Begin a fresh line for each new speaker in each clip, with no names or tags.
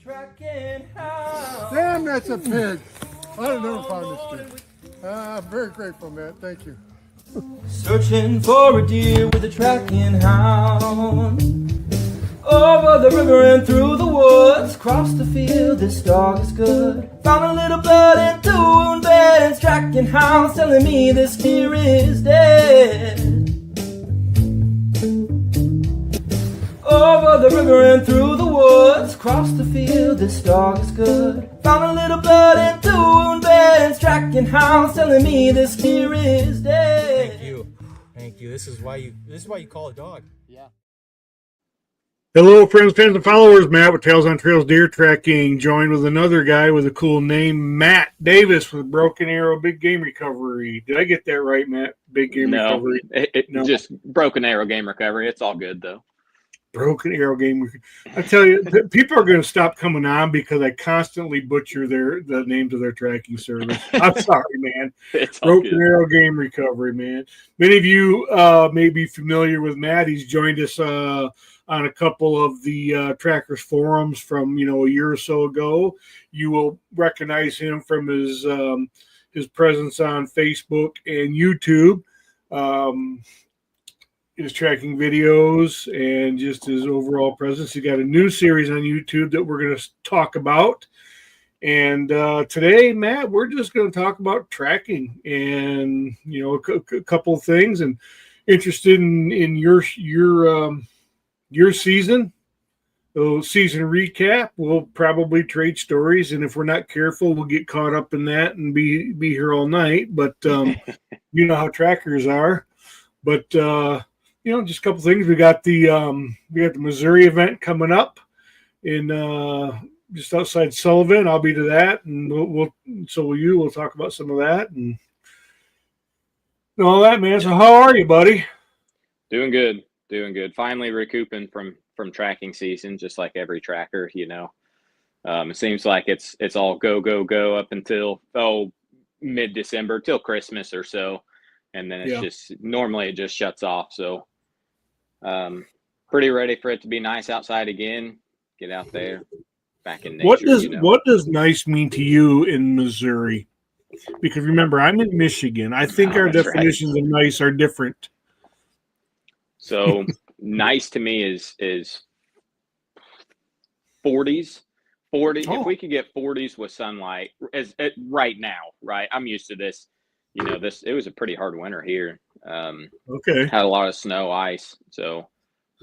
Damn, that's a pig. I'd have never found this thing. I'm very grateful, man. Thank you.
Searching for a deer with a tracking hound. Over the river and through the woods, across the field, this dog is good. Found a little blood and two wound bed, and tracking hounds telling me this deer is dead. Over the river and through the woods, across the field, this dog is good. Found a little blood and two wound bed, and tracking hounds telling me this deer is dead.
Thank you. This is why you call a dog.
Yeah.
Hello, friends, fans, and followers. Matt with Tales on Trails Deer Tracking, joined with another guy with a cool name, Matt Davis with Broken Arrow Big Game Recovery. Did I get that right, Matt? Big Game Recovery?
No, just Broken Arrow Game Recovery. It's all good, though.
Broken Arrow Game. I tell you, people are going to stop coming on because I constantly butcher the names of their tracking service. I'm sorry, man.
It's all
Broken
good.
Arrow Game Recovery, man. Many of you may be familiar with Matt. He's joined us on a couple of the Trackers forums from a year or so ago. You will recognize him from his presence on Facebook and YouTube. His tracking videos and just his overall presence. He got a new series on YouTube that we're going to talk about. And today, Matt, we're just going to talk about tracking and, a couple of things, and interested in your season. So season recap. We'll probably trade stories, and if we're not careful, we'll get caught up in that and be here all night. But you know how trackers are. But just a couple things. We got the Missouri event coming up in just outside Sullivan. I'll be to that, and so will you. We'll talk about some of that and all that, man. So how are you, buddy?
Doing good. Finally recouping from tracking season, just like every tracker. It seems like it's all go up until mid-December till Christmas or so, and then it's just normally it just shuts off. So. Pretty ready for it to be nice outside again. Get out there, back in nature.
What does nice mean to you in Missouri? Because remember, I'm in Michigan. I think our definitions of nice are different.
So nice to me is 40s. 40.
Oh.
If we could get 40s with sunlight right now, right? I'm used to this. It was a pretty hard winter here.
Okay.
Had a lot of snow, ice. So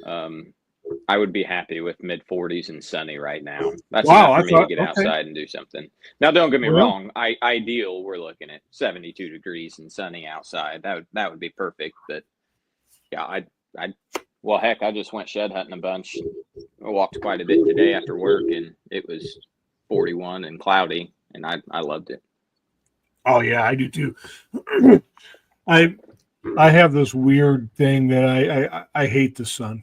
I would be happy with mid 40s and sunny right now. That's enough for me to get outside and do something. Now, don't get me wrong. Ideal, we're looking at 72 degrees and sunny outside. That would be perfect. But yeah, well, heck, I just went shed hunting a bunch. I walked quite a bit today after work, and it was 41 and cloudy, and I loved it.
Oh yeah, I do too. I have this weird thing that I hate the sun.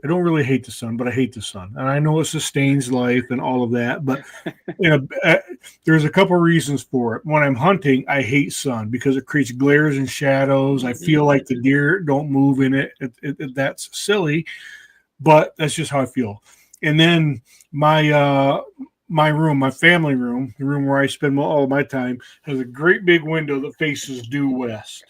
I don't really hate the sun, but I hate the sun, and I know it sustains life and all of that. But there's a couple reasons for it. When I'm hunting, I hate sun because it creates glares and shadows. I feel like the deer don't move in it. That's silly, but that's just how I feel. And then my room, my family room, the room where I spend all of my time, has a great big window that faces due west.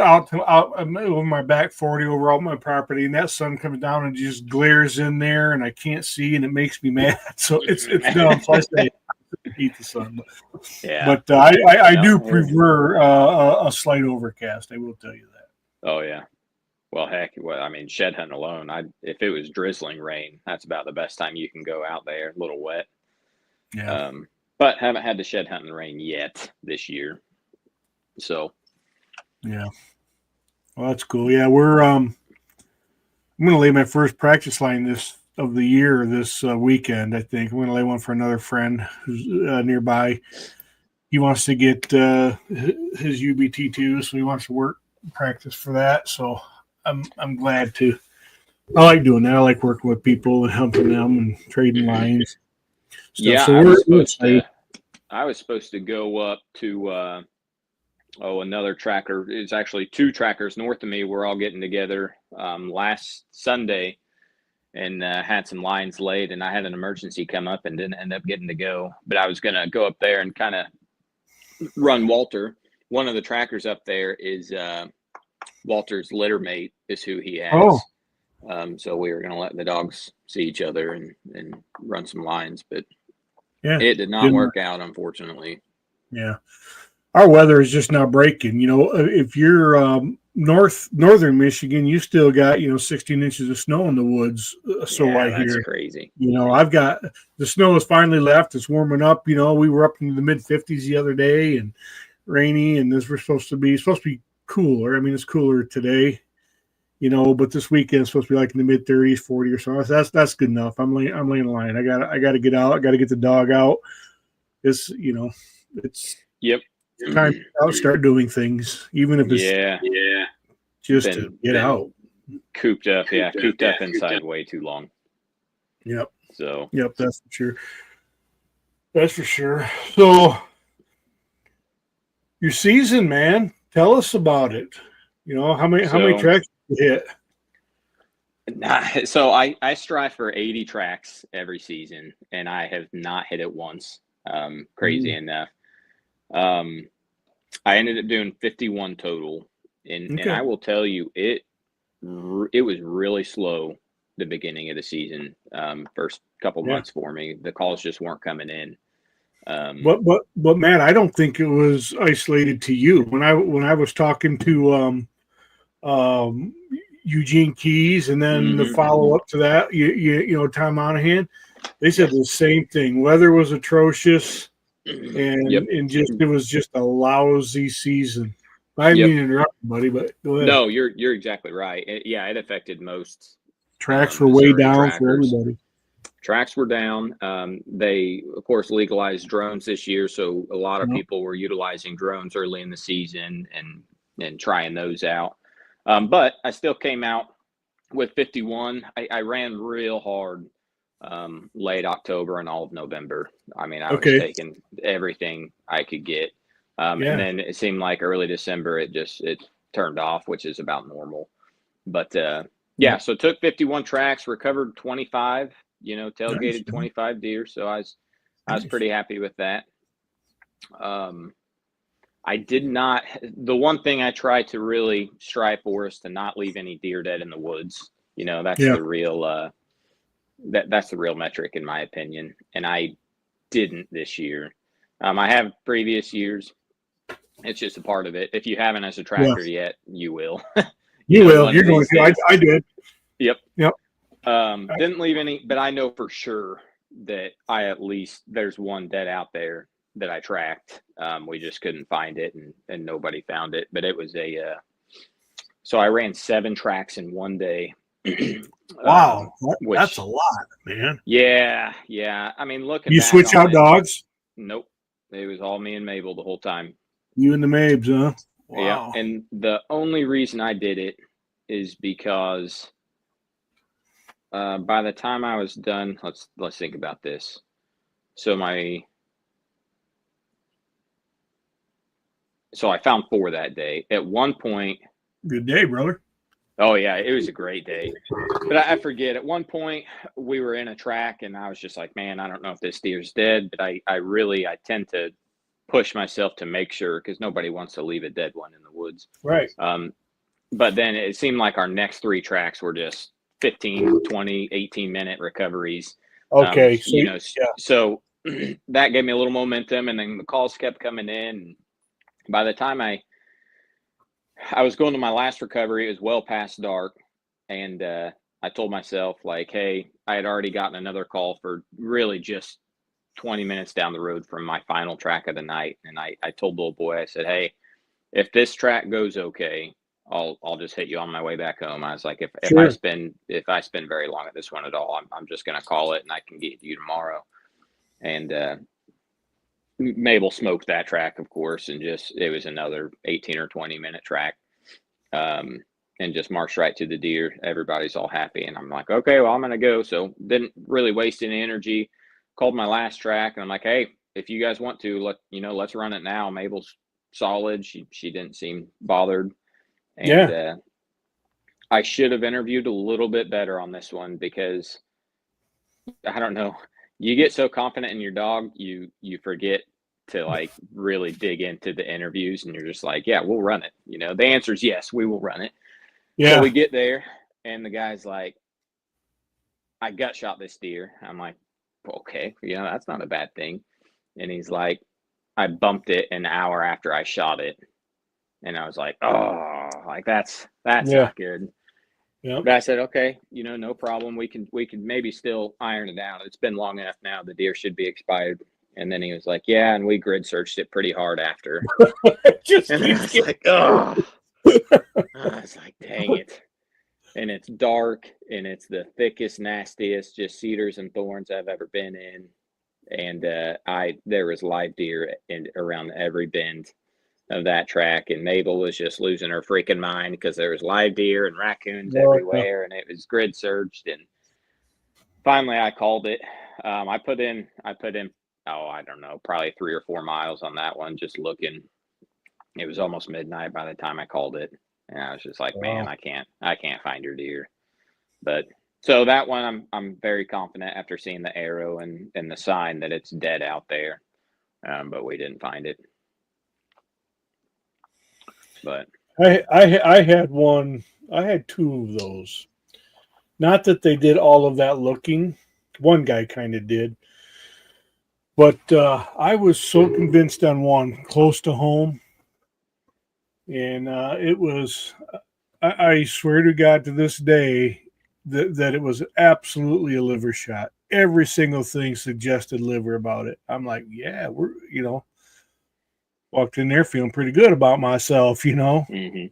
Out over my back 40 over all my property, and that sun comes down and just glares in there, and I can't see, and it makes me mad. So it's dumb. So I say I hate the sun, but I do prefer a slight overcast. I will tell you that.
Oh yeah. Well, heck, shed hunting alone, if it was drizzling rain, that's about the best time you can go out there, a little wet.
Yeah.
But haven't had to shed hunting rain yet this year. So.
Yeah. Well, that's cool. Yeah, I'm going to lay my first practice line this weekend, I think. I'm going to lay one for another friend who's nearby. He wants to get his UBT too, so he wants to practice for that. So I'm glad to. I like doing that. I like working with people and helping them and trading lines. Stuff.
Yeah,
so
I was supposed to go up to another tracker. It's actually two trackers north of me. We're all getting together last Sunday, and had some lines laid, and I had an emergency come up and didn't end up getting to go. But I was going to go up there and kind of run Walter. One of the trackers up there is Walter's litter mate is who he has. So we were going to let the dogs see each other and run some lines, but it did not work out, unfortunately.
Yeah. Our weather is just not breaking. If you're northern Michigan, you still got 16 inches of snow in the woods. So I hear
that's crazy.
I've got the snow has finally left. It's warming up. We were up into the mid 50s the other day and rainy, and this was supposed to be cooler. I mean, it's cooler today, but this weekend it's supposed to be like in the mid 30s, 40 or so. That's good enough. I'm laying in line. I got to get out. I got to get the dog out. It's
Yep.
time to start doing things, even if it's just to get out.
Cooped up inside way too long.
Yep.
So
that's for sure. So your season, man, tell us about it. How many tracks did you hit?
So I strive for 80 tracks every season, and I have not hit it once. Crazy enough. I ended up doing 51 total, and I will tell you, it was really slow the beginning of the season. First couple months for me, the calls just weren't coming in.
But Matt, I don't think it was isolated to you. When I was talking to Eugene Keys, and then the follow up to that, Tom Monahan, they said the same thing. Weather was atrocious. And just it was just a lousy season. I didn't mean to interrupt you, buddy, but go ahead.
No, you're exactly right. It affected most.
Tracks were way down for everybody.
Tracks were down. They, of course, legalized drones this year, so a lot of people were utilizing drones early in the season and trying those out. But I still came out with 51. I ran real hard. Late October and all of November. I mean, I was taking everything I could get. And then it seemed like early December, it turned off, which is about normal. But so took 51 tracks, recovered 25, tailgated 25 deer. So I was pretty happy with that. I did not, the one thing I try to really strive for is to not leave any deer dead in the woods. That's the real, that's the real metric in my opinion. And I didn't this year. I have previous years. It's just a part of it. If you haven't as a tracker yet, you will.
you will. You're going to. I did.
Yep. Didn't leave any, but I know for sure that there's one dead out there that I tracked. We just couldn't find it and nobody found it. But it was so I ran 7 tracks in one day.
Wow, that's a lot, man.
Yeah. I mean, look at
you switch out dogs?
Nope, it was all me and Mabel the whole time.
You and the Mabes, huh?
Wow. Yeah, and the only reason I did it is because by the time I was done, let's think about this. So I found 4 that day. At one point,
good day, brother.
Oh, yeah, it was a great day. But I forget, at one point we were in a track and I was just like, man, I don't know if this deer's dead. But I tend to push myself to make sure because nobody wants to leave a dead one in the woods.
Right.
But then it seemed like our next 3 tracks were just 15, 20, 18-minute recoveries.
Okay.
So that gave me a little momentum. And then the calls kept coming in. By the time I was going to my last recovery, it was well past dark. And I told myself, like, hey, I had already gotten another call for really just 20 minutes down the road from my final track of the night. And I told the old boy, I said, hey, if this track goes okay, I'll just hit you on my way back home. I was like, if I spend very long at this one at all, I'm just going to call it and I can get you tomorrow. And Mabel smoked that track, of course, and it was another 18 or 20 minute track. And just marched right to the deer. Everybody's all happy. And I'm like, okay, well, I'm going to go. So didn't really waste any energy. Called my last track and I'm like, hey, if you guys want to, let's run it now. Mabel's solid. She didn't seem bothered. And I should have interviewed a little bit better on this one because I don't know. You get so confident in your dog, you forget to like really dig into the interviews, and you're just like, yeah, we'll run it. You know, the answer is yes, we will run it.
Yeah.
So we get there, and the guy's like, I gut shot this deer. I'm like, okay, you know, that's not a bad thing. And he's like, I bumped it an hour after I shot it. And I was like, oh, like that's
Yeah.
not good.
Yeah.
But I said, okay, you know, no problem. We can maybe still iron it out. It's been long enough now. The deer should be expired. And then he was like, yeah, and we grid searched it pretty hard after.
Just
And I was like, oh. I was like, dang it. And it's dark, and it's the thickest, nastiest, just cedars and thorns I've ever been in. And there was live deer around every bend of that track, and Mabel was just losing her freaking mind because there was live deer and raccoons everywhere, and it was grid searched. And finally, I called it. I put in, oh, I don't know, probably 3 or 4 miles on that one, just looking. It was almost midnight by the time I called it, and I was just like, man, I can't find your deer. But so that one, I'm very confident after seeing the arrow and the sign that it's dead out there, but we didn't find it. But
I had one. I had 2 of those. Not that they did all of that looking. One guy kind of did. But I was so convinced on one close to home. And it was, I swear to God to this day that it was absolutely a liver shot. Every single thing suggested liver about it. I'm like, yeah, we're, you know, walked in there feeling pretty good about myself, you know.
Mm-hmm.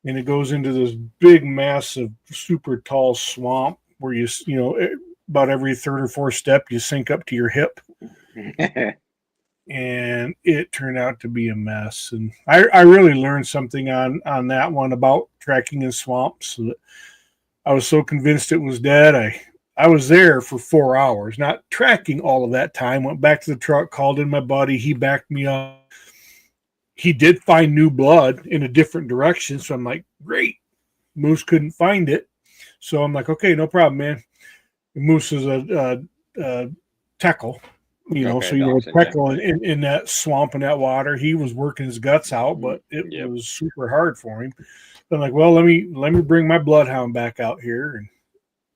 And it goes into this big, massive, super tall swamp where you know, about every 3rd or 4th step, you sink up to your hip. And it turned out to be a mess. And I really learned something on that one about tracking in swamps. I was so convinced it was dead. I was there for 4 hours, not tracking all of that time. Went back to the truck, called in my buddy. He backed me up. He did find new blood in a different direction. So I'm like, great. Moose couldn't find it. So I'm like, okay, no problem, man. Moose is a teckle. You know, okay, so you know, Peckle in that swamp and that water, he was working his guts out, but it was super hard for him. So I'm like, well, let me bring my bloodhound back out here, and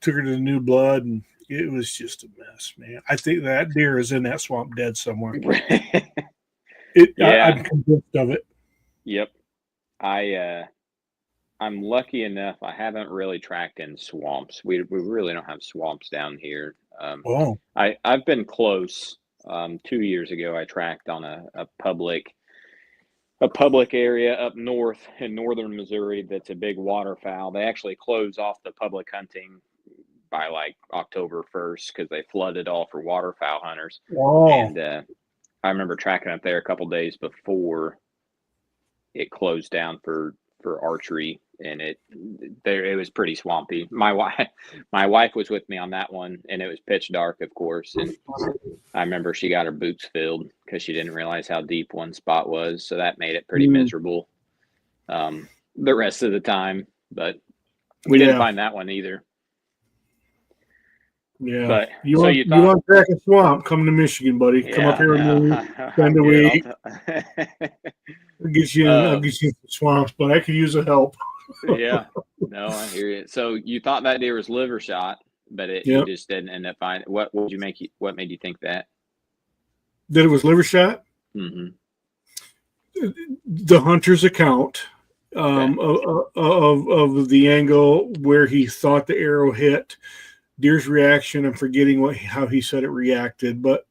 took her to the new blood, and it was just a mess, man. I think that deer is in that swamp dead somewhere. I'm convinced of it.
Yep. I'm lucky enough. I haven't really tracked in swamps. We really don't have swamps down here. I've been close. 2 years ago, I tracked on a public area up north in northern Missouri that's a big waterfowl. They actually close off the public hunting by like October 1st because they flooded all for waterfowl hunters. And I remember tracking up there a couple days before it closed down for archery, and it was pretty swampy. My wife was with me on that one, and it was pitch dark, of course, and I remember she got her boots filled because she didn't realize how deep one spot was, so that made it pretty miserable the rest of the time. But we didn't find that one either.
Yeah, but you want to track a swamp? Come to Michigan, buddy. Come up here and spend a week. I'll get you some swamps, but I could use the help.
Yeah, no, I hear you. So you thought that deer was liver shot, but you just didn't end up finding. What made you think that?
That it was liver shot?
Mm-hmm.
The hunter's account of the angle where he thought the arrow hit. Deer's reaction, I'm forgetting how he said it reacted, but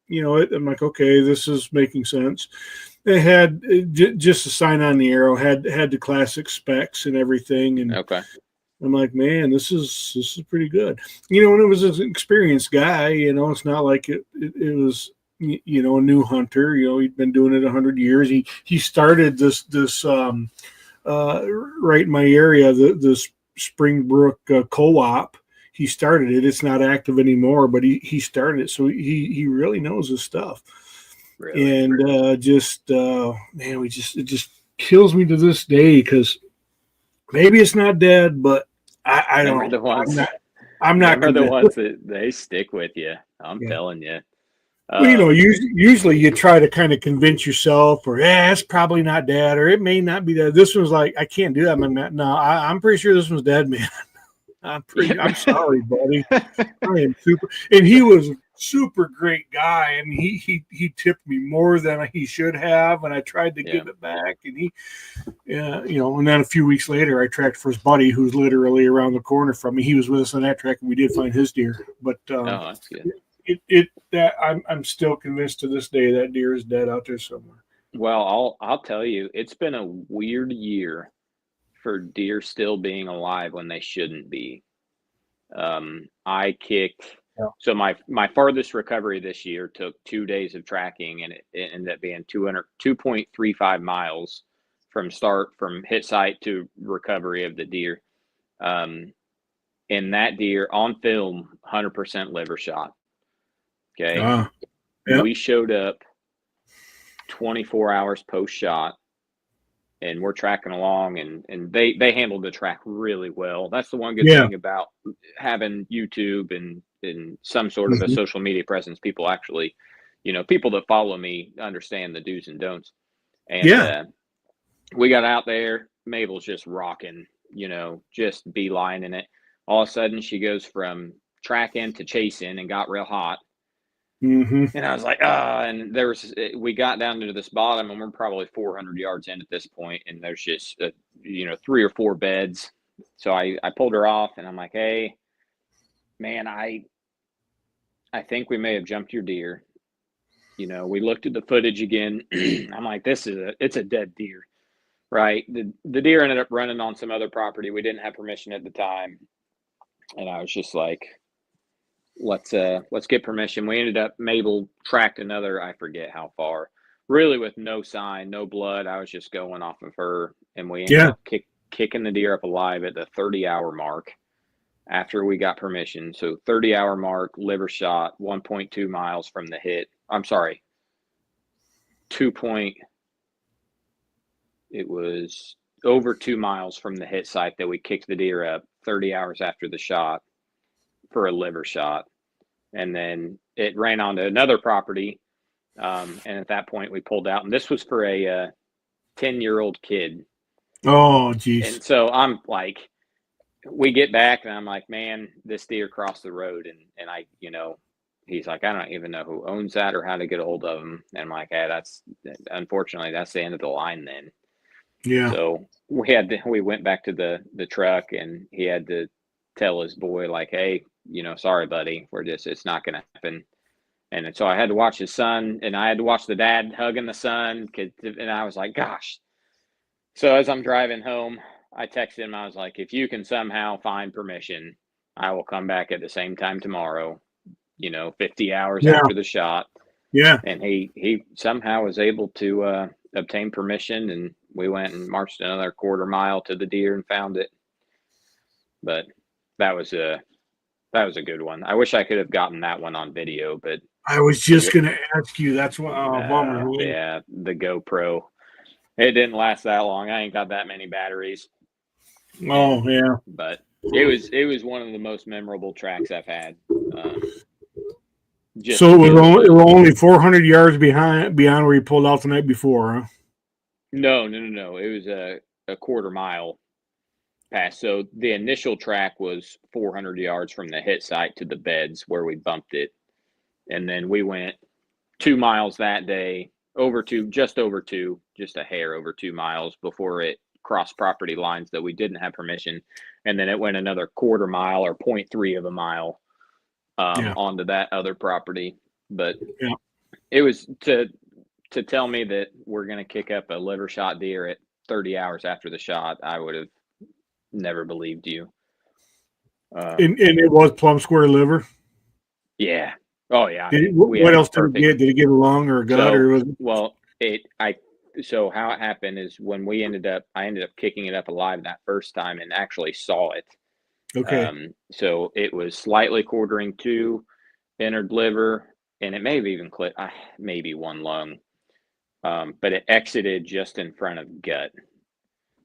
you know, I'm like, okay, this is making sense. It had just a sign on the arrow, had the classic specs and everything, and I'm like, man, this is pretty good. You know, when it was an experienced guy, you know, it's not like it was, you know, a new hunter. You know, he'd been doing it 100 years. He started this right in my area, the Springbrook co-op. He started it. It's not active anymore, but he started it, so he really knows his stuff. Really? And man, it just kills me to this day because Maybe it's not dead, but I don't.
Remember the ones?
I'm not
Remember the
convinced.
ones that they stick with you. I'm
Yeah.
telling you.
Well, usually you try to kind of convince yourself, or it's probably not dead, or it may not be dead. This one's like, I can't do that. I'm pretty sure this one's dead, man. I'm sorry, buddy. I am super, and he was a super great guy, and he tipped me more than he should have, and I tried to give it back, and and then a few weeks later, I tracked for his buddy who's literally around the corner from me. He was with us on that track, and we did find his deer, but
that's good.
I'm still convinced to this day that deer is dead out there somewhere.
Well, I'll tell you, it's been a weird year for deer still being alive when they shouldn't be. I kicked.
Yeah.
So my farthest recovery this year took 2 days of tracking, and it ended up being 2.35 miles from hit site to recovery of the deer. And that deer on film, 100% liver shot. Okay. We showed up 24 hours post shot, and we're tracking along, and they handled the track really well. That's the one good thing about having YouTube and some sort of a social media presence. People actually, people that follow me understand the do's and don'ts. And we got out there. Mabel's just rocking, just beelining it. All of a sudden, she goes from tracking to chasing and got real hot.
Mm-hmm.
And I was like, and we got down to this bottom, and we're probably 400 yards in at this point, and there's just 3 or 4 beds. So I pulled her off, and I'm like, hey, man, I think we may have jumped your deer. We looked at the footage again. I'm like, it's a dead deer, right? The deer ended up running on some other property. We didn't have permission at the time, and I was just like, let's get permission. We ended up, Mabel tracked another, I forget how far, really with no sign, no blood. I was just going off of her, and we ended up kicking the deer up alive at the 30-hour mark after we got permission. So 30-hour mark, liver shot, 1.2 miles from the hit. I'm sorry, it was over 2 miles from the hit site that we kicked the deer up 30 hours after the shot for a liver shot. And then it ran onto another property. And at that point we pulled out, and this was for a 10-year-old kid.
Oh, geez.
And so I'm like, we get back, and I'm like, man, this deer crossed the road. And I, he's like, I don't even know who owns that or how to get a hold of him. And I'm like, unfortunately, that's the end of the line then.
Yeah.
So we went back to the truck, and he had to tell his boy, like, hey, sorry, buddy, it's not going to happen. And so I had to watch his son, and I had to watch the dad hugging the son. And I was like, gosh. So as I'm driving home, I texted him. I was like, if you can somehow find permission, I will come back at the same time tomorrow, 50 hours after the shot.
Yeah.
And he somehow was able to obtain permission, and we went and marched another quarter mile to the deer and found it. But that was a good one. I wish I could have gotten that one on video, but
I was just going to ask you. That's what bummer.
Yeah, the GoPro. It didn't last that long. I ain't got that many batteries.
Oh, yeah.
But it was one of the most memorable tracks I've had.
So it was only 400 yards beyond where you pulled out the night before, huh?
No. It was a quarter mile pass. So the initial track was 400 yards from the hit site to the beds where we bumped it. And then we went 2 miles that day, just a hair over 2 miles before it crossed property lines that we didn't have permission. And then it went another quarter mile or 0.3 of a mile onto that other property. But it was to tell me that we're going to kick up a liver shot deer at 30 hours after the shot, I would have never believed you.
And it was plum square liver?
Yeah. Oh, yeah.
What else did it get? Did it get a lung or a gut?
So how it happened is when I ended up kicking it up alive that first time and actually saw it.
Okay.
So it was slightly quartering 2, entered liver, and it may have even clipped maybe one lung. But it exited just in front of gut.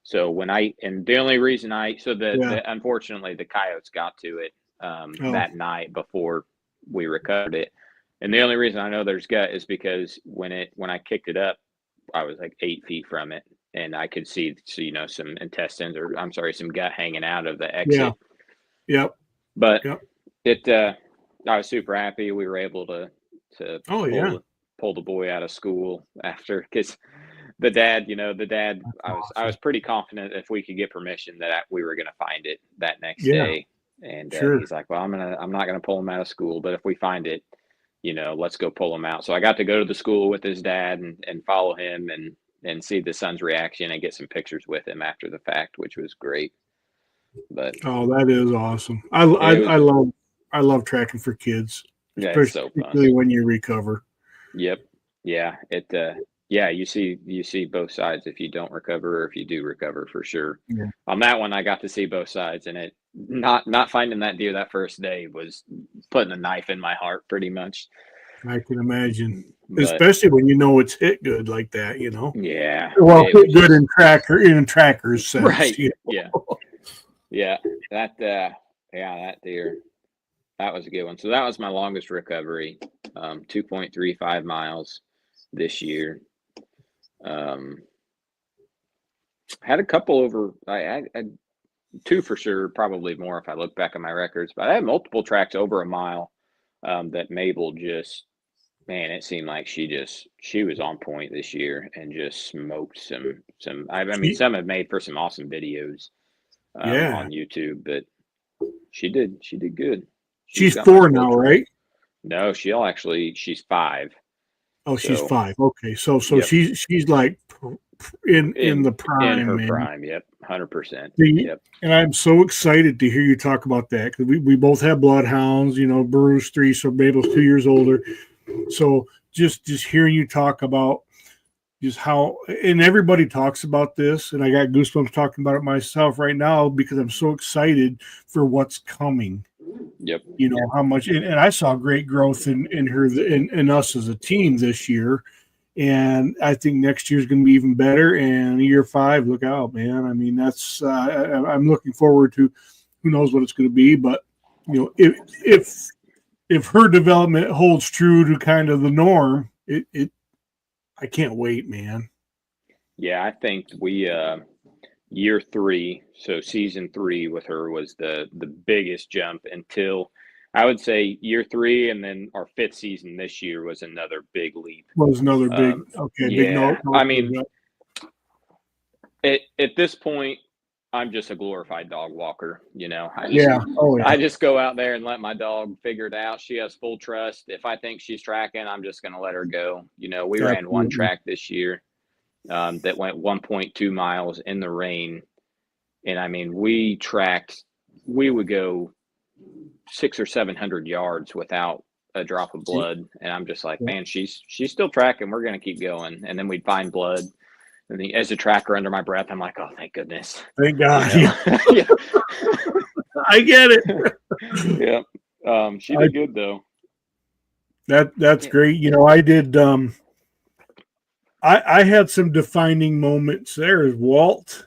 So the only reason unfortunately the coyotes got to it that night before we recovered it. And the only reason I know there's gut is because when I kicked it up, I was like 8 feet from it, and I could see some intestines, or I'm sorry, some gut hanging out of the exit.
Yep.
But I was super happy we were able to pull the boy out of school after, because the dad, I was pretty confident if we could get permission that we were going to find it that next day. And he's like, well, I'm not going to pull him out of school, but if we find it, let's go pull him out. So I got to go to the school with his dad and follow him and see the son's reaction and get some pictures with him after the fact, which was great. But
that is awesome. I love tracking for kids,
it's so fun.
Particularly when you recover.
Yep. Yeah. You see both sides if you don't recover, or if you do recover, for sure.
Yeah.
On that one, I got to see both sides, and it not finding that deer that first day was putting a knife in my heart, pretty much.
I can imagine, especially when it's hit good like that.
Yeah.
Well, hit good in trackers sense,
right? Yeah. Yeah. That deer. That was a good one. So that was my longest recovery, 2.35 miles this year. Had a couple over. I had 2 for sure, probably more if I look back at my records. But I had multiple tracks over a mile that Mabel just, man, it seemed like she was on point this year and just smoked some. Some have made for some awesome videos on YouTube, but she did good.
She's 4 now, right?
No, she's 5.
Oh, she's 5. Okay, so yep. she's like in the prime.
In her
man.
prime, yep, 100%.
Yep. And I'm so excited to hear you talk about that, because we both have bloodhounds. Bruce 3, so Mabel's 2 years older. So just hearing you talk about just how, and everybody talks about this, and I got goosebumps talking about it myself right now, because I'm so excited for what's coming.
Yep.
How much, and I saw great growth in her, in us as a team this year. And I think next year's going to be even better. And year 5, look out, man. I mean, that's, I'm looking forward to, who knows what it's going to be, but if her development holds true to kind of the norm, I can't wait, man.
Yeah. I think we, year 3, so season 3 with her was the biggest jump until, I would say, year 3, and then our 5th season this year was another big leap.
Was another big, big note.
I mean, at this point, I'm just a glorified dog walker. I just go out there and let my dog figure it out. She has full trust. If I think she's tracking, I'm just going to let her go. We ran one track this year that went 1.2 miles in the rain. And I mean, we would go 600 or 700 yards without a drop of blood. And I'm just like, man, she's still tracking. We're going to keep going. And then we'd find blood. And as a tracker under my breath, I'm like, oh, thank goodness.
Thank God. Yeah. I get it.
Yeah. She did good though.
That's great. I did, I had some defining moments. There is Walt.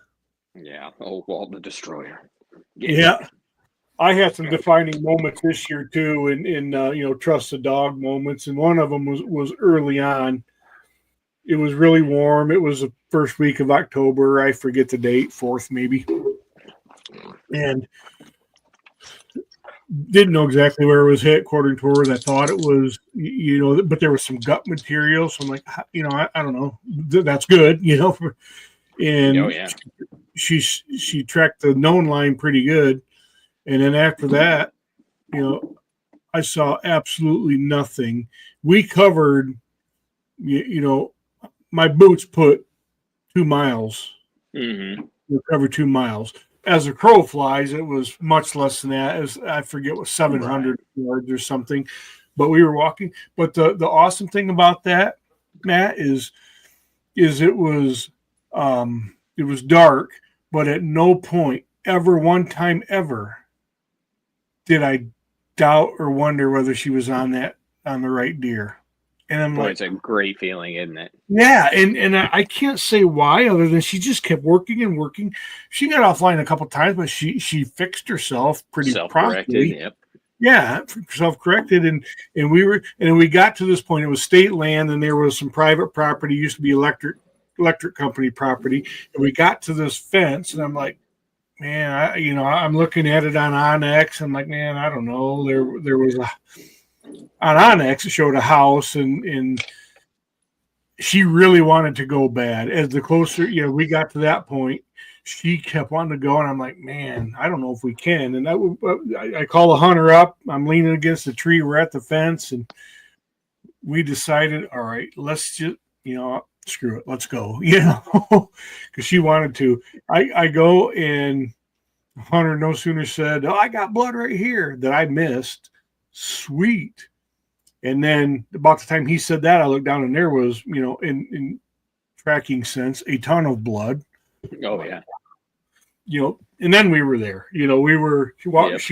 Yeah. Oh, Walt the Destroyer.
Yeah. I had some defining moments this year too, in trust the dog moments, and one of them was early on. It was really warm. It was the first week of October. I forget the date, 4th maybe, and didn't know exactly where it was hit. According to her, I thought it was, but there was some gut material. So I'm like, I don't know. That's good, And she tracked the known line pretty good. And then after that, I saw absolutely nothing. We covered, my boots put 2 miles.
Mm-hmm.
We covered 2 miles. As a crow flies, it was much less than that. I forget what, 700 yards or something. But we were walking. But the awesome thing about that, Matt, is it was dark, but at no point one time ever did I doubt or wonder whether she was on the right deer. And I'm
Boy,
like,
it's a great feeling, isn't it?
yeah, and I can't say why, other than she just kept working and working. She got offline a couple times, but she fixed herself pretty
Self-corrected.
promptly.
Yep.
Yeah, self-corrected, and we got to this point. It was state land, and there was some private property. Used to be electric company property, and we got to this fence, and I'm like, man, I'm looking at it on Onyx. I'm like, man, I don't know. There was on Onyx, it showed a house, and she really wanted to go bad. As the closer, we got to that point, she kept wanting to go, and I'm like, man, I don't know if we can. And I call the hunter up. I'm leaning against the tree. We're at the fence, and we decided, all right, let's just, screw it, let's go, because she wanted to. I go, and hunter no sooner said, oh, I got blood right here that I missed. Sweet. And then about the time he said that, I looked down, and there was, in tracking sense, a ton of blood.
Oh yeah.
And then we were there. She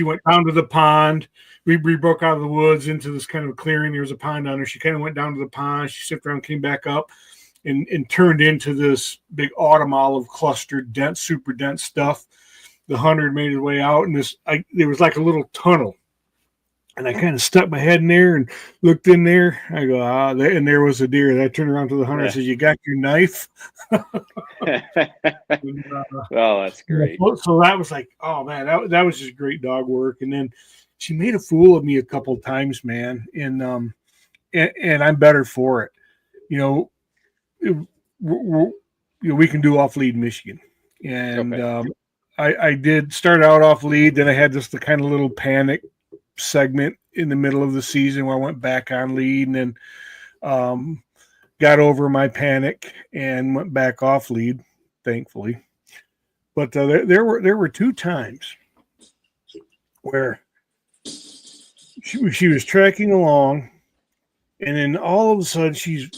went down to the pond. We broke out of the woods into this kind of clearing. There was a pond on her. She kind of went down to the pond. She sipped around, came back up, and turned into this big autumn olive cluster, dense, super dense stuff. The hunter had made his way out, and there was like a little tunnel. And I kind of stuck my head in there and looked in there. I go, and there was a deer. And I turned around to the hunter and said, you got your knife?
Oh, that's great.
So that was like, oh, man, that was just great dog work. And then she made a fool of me a couple of times, man. And I'm better for it. We can do off lead Michigan. And okay. I did start out off lead. Then I had just the kind of little panic segment in the middle of the season where I went back on lead, and then got over my panic and went back off lead, thankfully. But there were 2 times where she was tracking along, and then all of a sudden she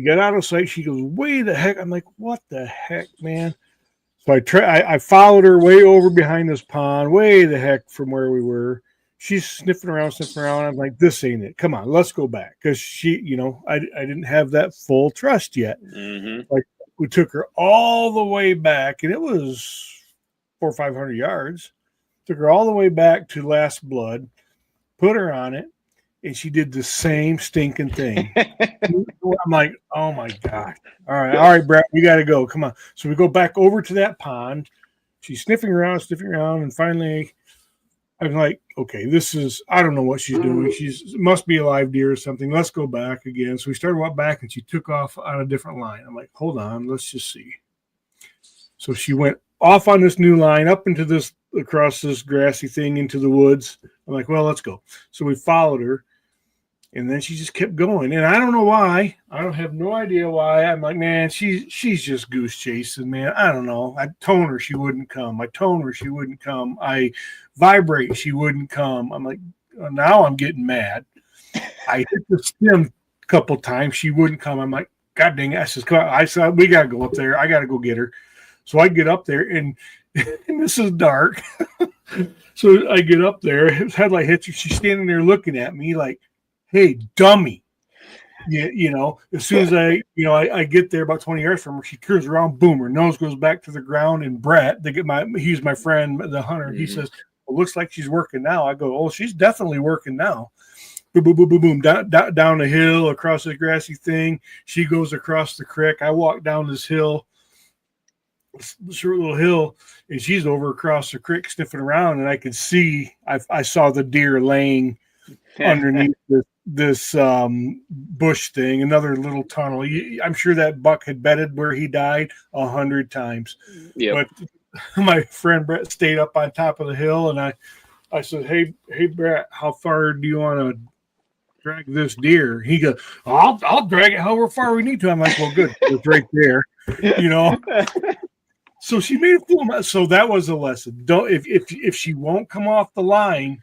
got out of sight. She goes, way the heck. I'm like, what the heck, man? So I followed her way over behind this pond, way the heck from where we were. She's sniffing around. I'm like, this ain't it. Come on, let's go back. Because she, I didn't have that full trust yet.
Mm-hmm.
Like, we took her all the way back, and it was 400 or 500 yards. Took her all the way back to Last Blood, put her on it, and she did the same stinking thing. I'm like, oh my gosh. All right, Brad, we got to go. Come on. So we go back over to that pond. She's sniffing around, and finally, I'm like, okay, I don't know what she's doing. Must be a live deer or something. Let's go back again. So we started walking back, and she took off on a different line. I'm like, hold on, let's just see. So she went off on this new line up across this grassy thing into the woods. I'm like, well, let's go. So we followed her, and then she just kept going. And I don't know why. I don't have no idea why. I'm like, man, she's just goose chasing, man. I don't know. I tone her, she wouldn't come. I tone her, she wouldn't come. I vibrate, she wouldn't come. I'm like, now I'm getting mad. I hit the stem a couple times, she wouldn't come. I'm like, God dang it. I said, come on. I said, we got to go up there. I got to go get her. So I get up there, and this is dark. So I get up there. His headlight hits her. She's standing there looking at me like, hey, dummy. Yeah, as soon as I get there about 20 yards from her, she turns around, boom, her nose goes back to the ground. And Brett, he's my friend, the hunter, mm-hmm. He says, well, looks like she's working now. I go, oh, she's definitely working now. Boom, boom, boom, boom, boom, down the hill, across this grassy thing. She goes across the creek. I walk down this hill, short little hill, and she's over across the creek sniffing around, and I could see, I saw the deer laying underneath this bush thing, another little tunnel. I'm sure that buck had bedded where he died 100 times. Yeah. But my friend Brett stayed up on top of the hill, and I said, hey Brett, how far do you want to drag this deer? He goes, I'll drag it however far we need to. I'm like, well, good, it's right there, So she made a fool of me. So that was a lesson. Don't if she won't come off the line,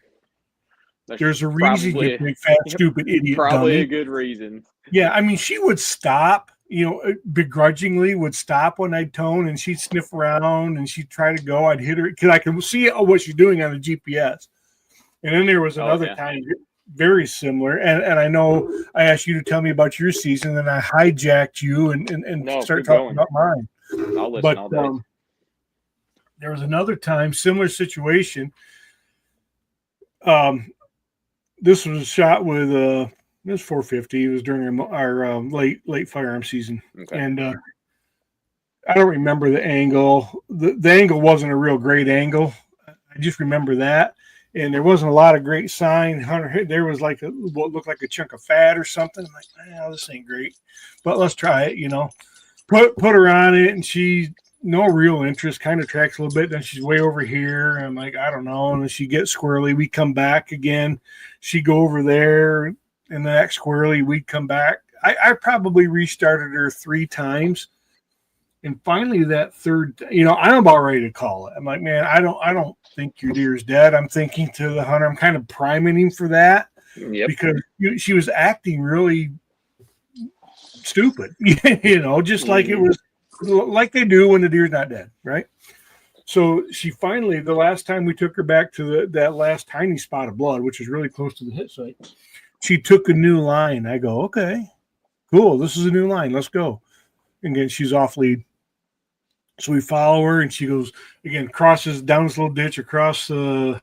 there's a reason you big fat stupid idiot.
Probably
dummy.
A good reason.
Yeah, I mean, she would stop, begrudgingly would stop when I'd tone, and she'd sniff around and she'd try to go. I'd hit her because I could see what she's doing on the GPS. And then there was another time very similar. And I know I asked you to tell me about your season, and I hijacked you and
No,
start
keep
talking
going.
about mine.
I'll listen
But
all day.
there was another time, similar situation. This was shot with it was 450. It was during our late firearm season,
Okay.
and I don't remember the angle. The angle wasn't a real great angle. I just remember that, and there wasn't a lot of great sign. Hunter, there was like what looked like a chunk of fat or something. I'm like, this ain't great, but let's try it. Put her on it, and she no real interest. Kind of tracks a little bit. Then she's way over here. And I'm like, I don't know. And then she gets squirrely. We come back again. She go over there, and the next squirrely. We come back. I probably restarted her 3 times. And finally, that third, I'm about ready to call it. I'm like, man, I don't think your deer's dead. I'm thinking to the hunter, I'm kind of priming him for that because she was acting really stupid, just like it was like they do when the deer's not dead, right? So she finally, the last time we took her back to that last tiny spot of blood, which is really close to the hit site, she took a new line. I go, okay, cool. This is a new line. Let's go. And again, she's off lead. So we follow her, and she goes again, crosses down this little ditch, across the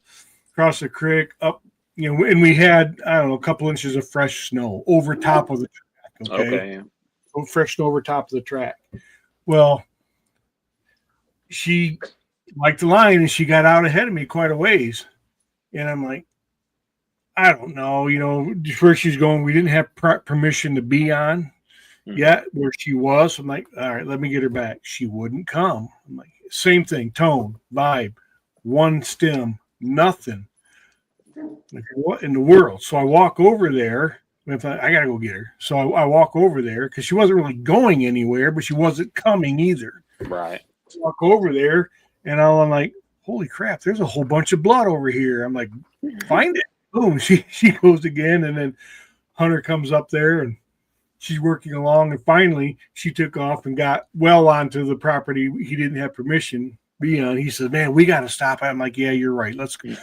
creek, up, and we had, I don't know, a couple inches of fresh snow over top of the track. Okay. Fresh snow over top of the track. Well, she liked the line, and she got out ahead of me quite a ways. And I'm like, I don't know, where she's going. We didn't have permission to be on yet where she was. I'm like, all right, let me get her back. She wouldn't come. I'm like, same thing, tone, vibe, one stem, nothing. Like, what in the world? So I walk over there. I gotta go get her. So I walk over there because she wasn't really going anywhere, but she wasn't coming either.
Right.
So I walk over there, and I'm like, holy crap, there's a whole bunch of blood over here. I'm like, find it. Boom. She goes again, and then Hunter comes up there, and she's working along, and finally she took off and got well onto the property he didn't have permission to be on. He said, man, we got to stop. I'm like, yeah, you're right. Let's go.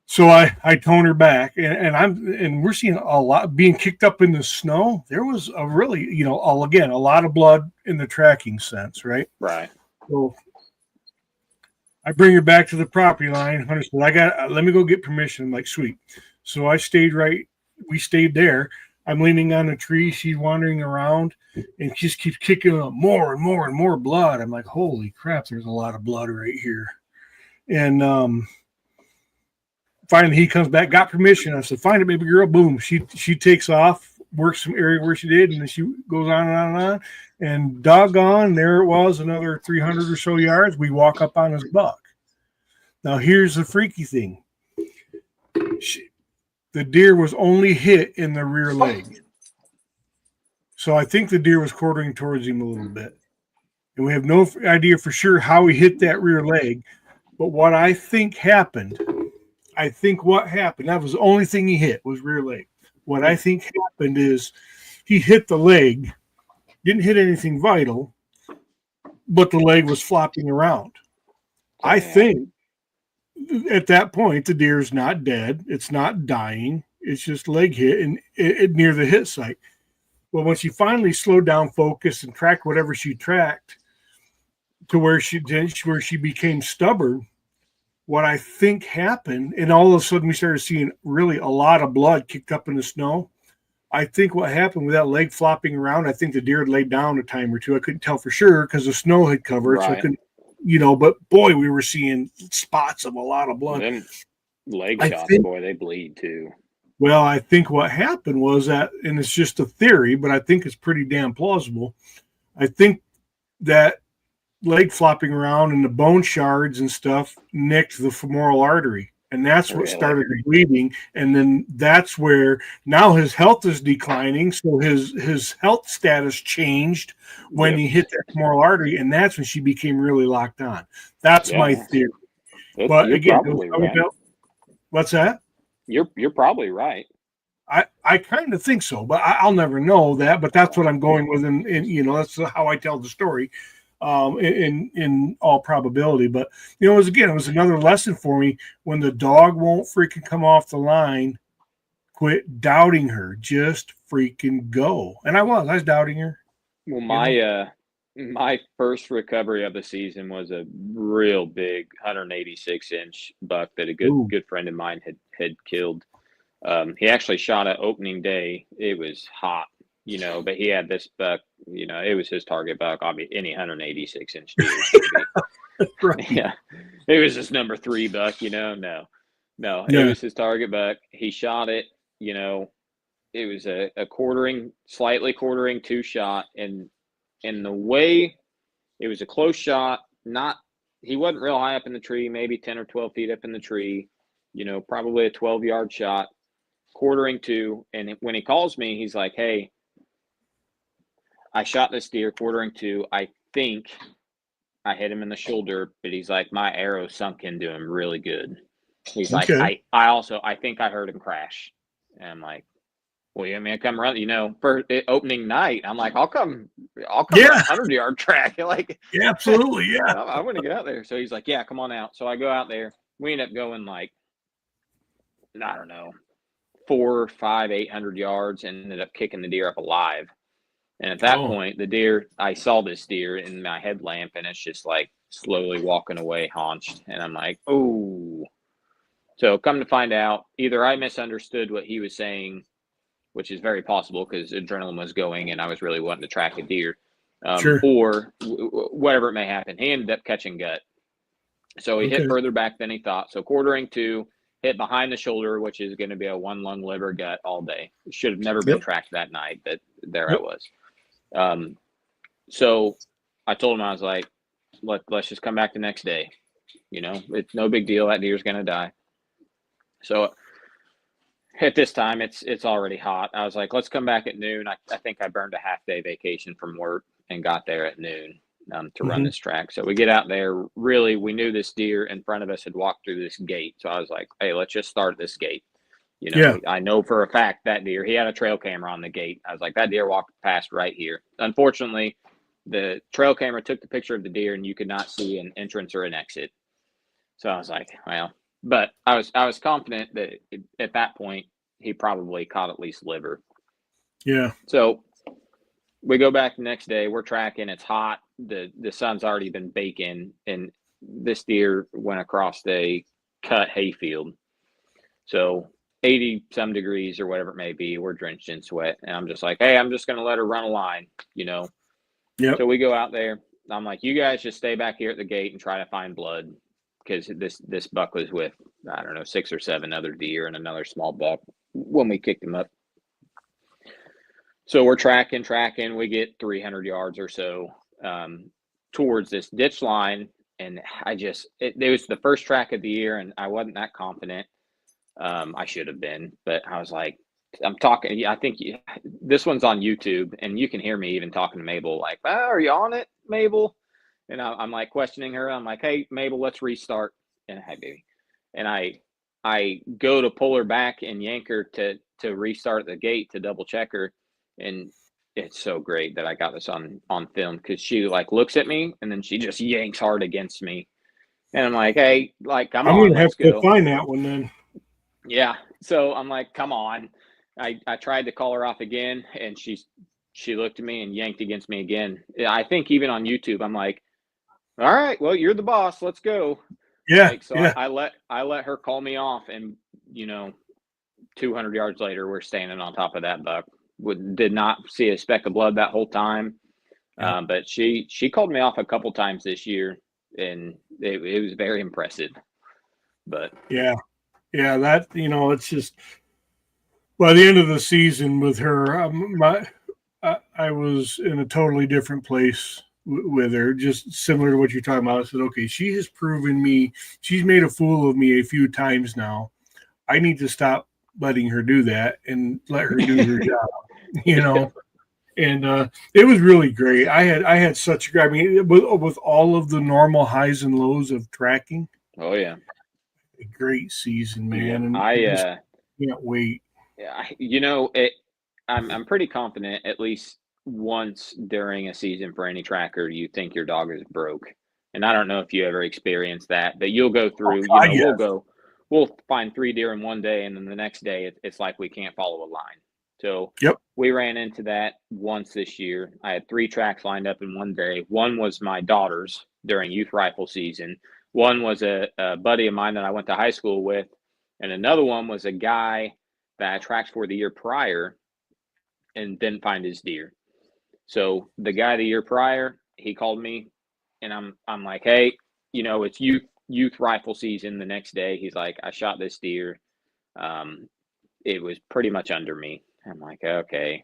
So I tone her back, and we're seeing a lot being kicked up in the snow. There was a really, a lot of blood in the tracking sense, right?
Right.
So I bring her back to the property line. Hunter said, let me go get permission. I'm like, sweet. So we stayed there. I'm leaning on a tree. She's wandering around, and she just keeps kicking up more and more and more blood. I'm like, holy crap, there's a lot of blood right here. And finally, he comes back, got permission. I said, find it, baby girl. Boom. She takes off, works some area where she did, and then she goes on and on and on. And doggone, there it was, another 300 or so yards. We walk up on his buck. Now, here's the freaky thing. The deer was only hit in the rear leg. So I think the deer was quartering towards him a little bit. And we have no idea for sure how he hit that rear leg. But what I think happened, that was the only thing he hit was rear leg. What I think happened is he hit the leg, didn't hit anything vital, but the leg was flopping around. I think at that point, the deer's not dead. It's not dying. It's just leg hit and it near the hit site. Well, when she finally slowed down, focused, and tracked whatever she tracked to where she became stubborn, what I think happened, and all of a sudden we started seeing really a lot of blood kicked up in the snow. I think what happened with that leg flopping around, I think the deer had laid down a time or two. I couldn't tell for sure because the snow had covered. Right. So I couldn't, but boy, we were seeing spots of a lot of blood.
And leg shots, boy, they bleed too.
Well, I think what happened was that, and it's just a theory, but I think it's pretty damn plausible. I think that leg flopping around and the bone shards and stuff nicked the femoral artery. And that's what started the bleeding. And then that's where now his health is declining. So his health status changed when he hit that femoral artery. And that's when she became really locked on. That's my theory. But again, right. What's that?
You're probably right.
I kind of think so, but I'll never know that. But that's what I'm going with. And that's how I tell the story. In all probability, but it was another lesson for me. When the dog won't freaking come off the line, quit doubting her. Just freaking go. And I was doubting her.
Well, my first recovery of the season was a real big 186-inch buck that a good friend of mine had killed. He actually shot it opening day. It was hot, but he had this buck, it was his target buck. Obviously, any 186-inch deer.
Right.
Yeah. It was his number 3 buck, No,
Yeah.
It was his target buck. He shot it, it was a slightly quartering 2-shot. And the way it was a close shot, he wasn't real high up in the tree, maybe 10 or 12 feet up in the tree, probably a 12-yard shot, quartering 2. And when he calls me, he's like, hey, I shot this deer quartering 2. I think I hit him in the shoulder, but he's like, my arrow sunk into him really good. He's like, I think I heard him crash. And I'm like, well, yeah, man, come run, for opening night. I'm like, I'll come a 100-yard track. Like,
yeah, absolutely. Yeah.
I want to get out there. So he's like, yeah, come on out. So I go out there. We end up going like, I don't know, 400, 500, 800 yards and ended up kicking the deer up alive. And at that point, I saw this deer in my headlamp and it's just like slowly walking away, haunched. And I'm like, oh. So come to find out, either I misunderstood what he was saying, which is very possible because adrenaline was going and I was really wanting to track a deer, or whatever it may happen. He ended up catching gut. So he hit further back than he thought. So quartering 2, hit behind the shoulder, which is going to be a 1 lung liver gut all day. It should have never been tracked that night, but there I was. So I told him, I was like, let's just come back the next day. It's no big deal. That deer's going to die. So at this time, it's already hot. I was like, let's come back at noon. I think I burned a half-day vacation from work and got there at noon to run this track. So we get out there. Really, we knew this deer in front of us had walked through this gate. So I was like, hey, let's just start at this gate. I know for a fact that deer, he had a trail camera on the gate. I was like, that deer walked past right here. Unfortunately, the trail camera took the picture of the deer and you could not see an entrance or an exit. So I was like, well, but I was confident that at that point he probably caught at least liver.
Yeah.
So we go back the next day. We're tracking. It's hot. The sun's already been baking, and this deer went across the cut hayfield. So 80 some degrees or whatever it may be. We're drenched in sweat, and I'm just like, hey, I'm just gonna let her run a line,
Yeah.
So we go out there. I'm like, you guys just stay back here at the gate and try to find blood. Because this buck was with, I don't know, 6 or 7 other deer and another small buck when we kicked him up. So we're tracking. We get 300 yards or so towards this ditch line. And it was the first track of the year, and I wasn't that confident. I should have been. But I was like, I'm talking. I think this one's on YouTube, and you can hear me even talking to Mabel like, oh, are you on it, Mabel? And I'm like questioning her. I'm like, hey, Mabel, let's restart. And hi, baby. And I go to pull her back and yank her to restart the gate to double check her. And it's so great that I got this on film because she like looks at me and then she just yanks hard against me. And I'm like, hey, like, come on.
I'm going to have to find that one then.
Yeah. So I'm like, come on. I tried to call her off again and she looked at me and yanked against me again. I think even on YouTube, I'm like, all right, well, you're the boss. Let's go.
Yeah.
I let her call me off, and 200 yards later, we're standing on top of that buck. Did not see a speck of blood that whole time, but she called me off a couple times this year, and it was very impressive. But
yeah, that it's just by the end of the season with her, I was in a totally different place with her, just similar to what you're talking about. I said, okay, she has proven me, she's made a fool of me a few times now. I need to stop letting her do that and let her do her job, and it was really great. I had such a, I mean, with all of the normal highs and lows of tracking.
Oh yeah.
A great season, man. And
I
can't wait.
I'm pretty confident at least once during a season for any tracker, you think your dog is broke. And I don't know if you ever experienced that, but you'll go through, we'll find 3 deer in one day, and then the next day it's like we can't follow a line. So
Yep.
we ran into that once this year. I had 3 tracks lined up in one day. One was my daughter's during youth rifle season. One was a buddy of mine that I went to high school with, and another one was a guy that I tracked for the year prior and didn't find his deer. So the guy the year prior, he called me, and I'm like, hey, it's youth rifle season the next day. He's like, I shot this deer. It was pretty much under me. I'm like, okay,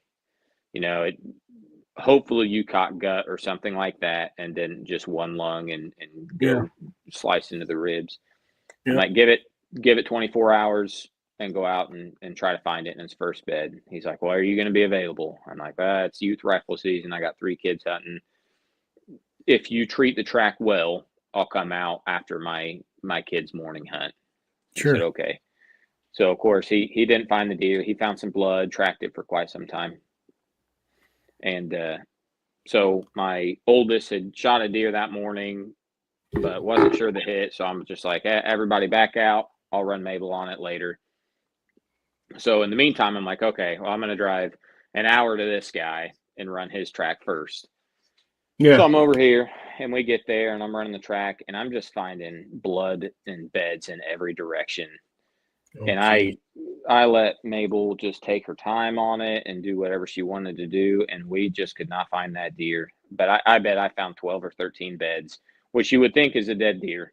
hopefully you caught gut or something like that and didn't just one lung and go slice into the ribs. I'm like, give it 24 hours and go out and try to find it in its first bed. He's like, well, are you going to be available? I'm like, it's youth rifle season. I got 3 kids hunting. If you treat the track well, I'll come out after my kids' morning hunt.
Sure.
I said, okay. So of course he didn't find the deer. He found some blood, tracked it for quite some time. And so my oldest had shot a deer that morning, but wasn't sure the hit. So I'm just like, everybody back out. I'll run Mabel on it later. So in the meantime, I'm like, okay, well, I'm going to drive an hour to this guy and run his track first.
Yeah.
So I'm over here and we get there and I'm running the track and I'm just finding blood and beds in every direction. Okay. And I let Mabel just take her time on it and do whatever she wanted to do. And we just could not find that deer. But I bet I found 12 or 13 beds, which you would think is a dead deer.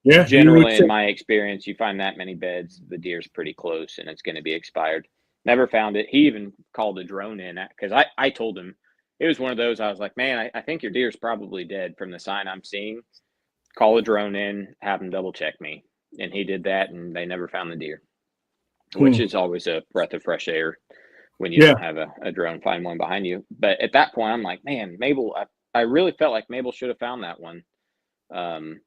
Generally, in my experience, you find that many beds, the deer's pretty close and it's going to be expired. Never found it. He even called a drone in because I told him it was one of those. I was like, man, I think your deer's probably dead from the sign I'm seeing. Call a drone in, have him double check me. And he did that, and they never found the deer, which is always a breath of fresh air when you don't have a drone find one behind you. But at that point, I'm like, man, Mabel, I really felt like Mabel should have found that one. And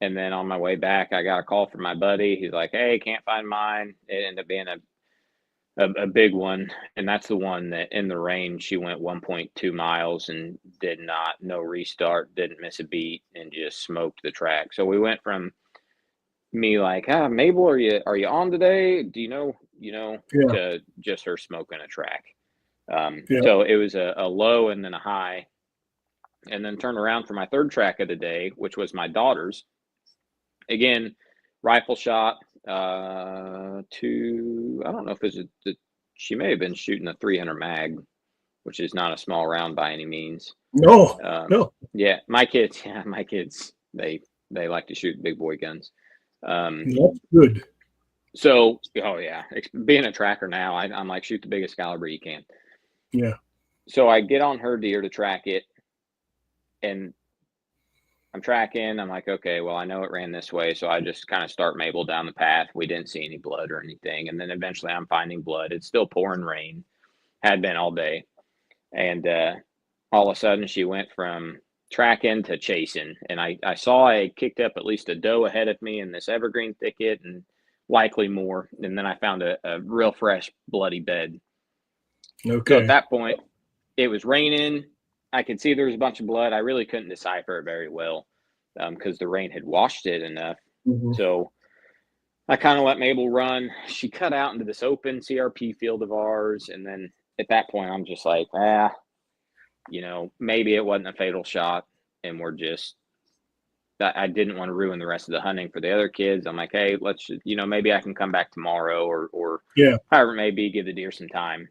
then on my way back, I got a call from my buddy. He's like, hey, can't find mine. It ended up being a big one. And that's the one that in the rain, she went 1.2 miles and no restart, didn't miss a beat, and just smoked the track. So we went from me like, Mabel, are you on today? Do you know, to just her smoking a track. So it was a low and then a high, and then turned around for my third track of the day, which was my daughter's. Again, rifle shot I don't know if it was she may have been shooting a 300 mag, which is not a small round by any means.
No.
Yeah, my kids, they like to shoot big boy guns.
That's good.
So, being a tracker now, I'm like, shoot the biggest caliber you can.
Yeah.
So I get on her deer to track it, and I'm tracking. I'm like, okay, well, I know it ran this way, so I just kind of start Mabel down the path. We didn't see any blood or anything, and then eventually I'm finding blood. It's still pouring rain, had been all day, and all of a sudden she went from tracking to chasing, and I saw I kicked up at least a doe ahead of me in this evergreen thicket, and likely more. And then I found a real fresh bloody bed.
Okay.
So at that point, it was raining. I could see there was a bunch of blood. I really couldn't decipher it very well because the rain had washed it enough. Mm-hmm. So I kind of let Mabel run. She cut out into this open CRP field of ours, and then at that point, I'm just like, maybe it wasn't a fatal shot, and I didn't want to ruin the rest of the hunting for the other kids. I'm like, hey, let's, maybe I can come back tomorrow or however it may be, give the deer some time.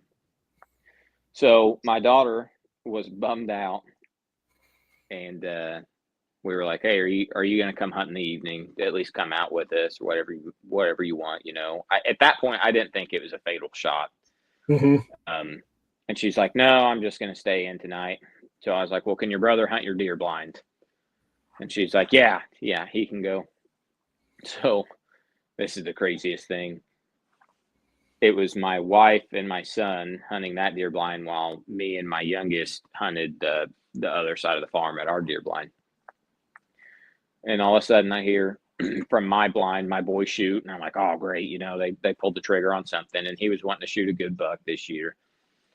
So my daughter was bummed out, and we were like, hey, are you going to come hunt in the evening? At least come out with us or whatever you want. At that point, I didn't think it was a fatal shot.
Mm-hmm.
And she's like, no, I'm just going to stay in tonight. So I was like, well, can your brother hunt your deer blind? And she's like, yeah, he can go. So this is the craziest thing. It was my wife and my son hunting that deer blind while me and my youngest hunted the other side of the farm at our deer blind. And all of a sudden I hear from my blind, my boy shoot. And I'm like, oh, great. They pulled the trigger on something, and he was wanting to shoot a good buck this year.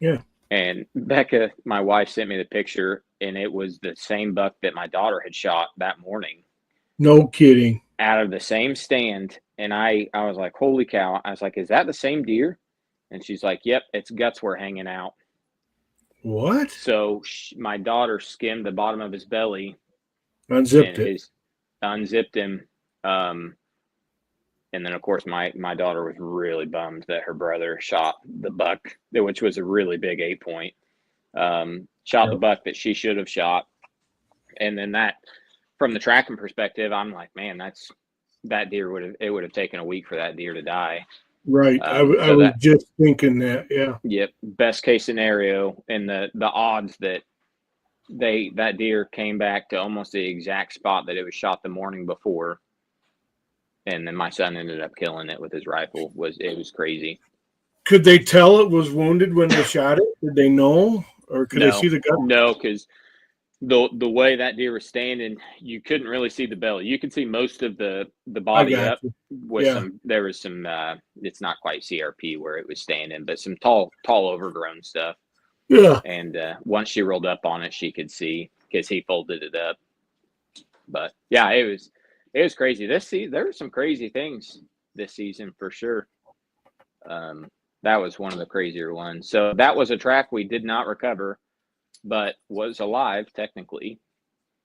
Yeah.
And Becca, my wife, sent me the picture, and it was the same buck that my daughter had shot that morning.
No kidding.
out of the same stand, and I was like, holy cow. I was like, is that the same deer? And she's like, yep, its guts were hanging out.
What?
So my daughter skimmed the bottom of his belly,
Unzipped
unzipped him. And then, of course, my daughter was really bummed that her brother shot the buck, which was a really big 8-point. Shot the buck that she should have shot. And then that, from the tracking perspective, I'm like, man, that deer would have taken a week for that deer to die.
Right. I was just thinking that. Yeah.
Yep. Best case scenario, and the odds that that deer came back to almost the exact spot that it was shot the morning before. And then my son ended up killing it with his rifle. It was crazy.
Could they tell it was wounded when they shot it? Did they know, or could they see the gut?
No, because the way that deer was standing, you couldn't really see the belly. You could see most of the body up. There was some. It's not quite CRP where it was standing, but some tall overgrown stuff.
Yeah.
And once she rolled up on it, she could see because he folded it up. But yeah, it was crazy. There were some crazy things this season for sure. That was one of the crazier ones. So that was a track we did not recover, but was alive technically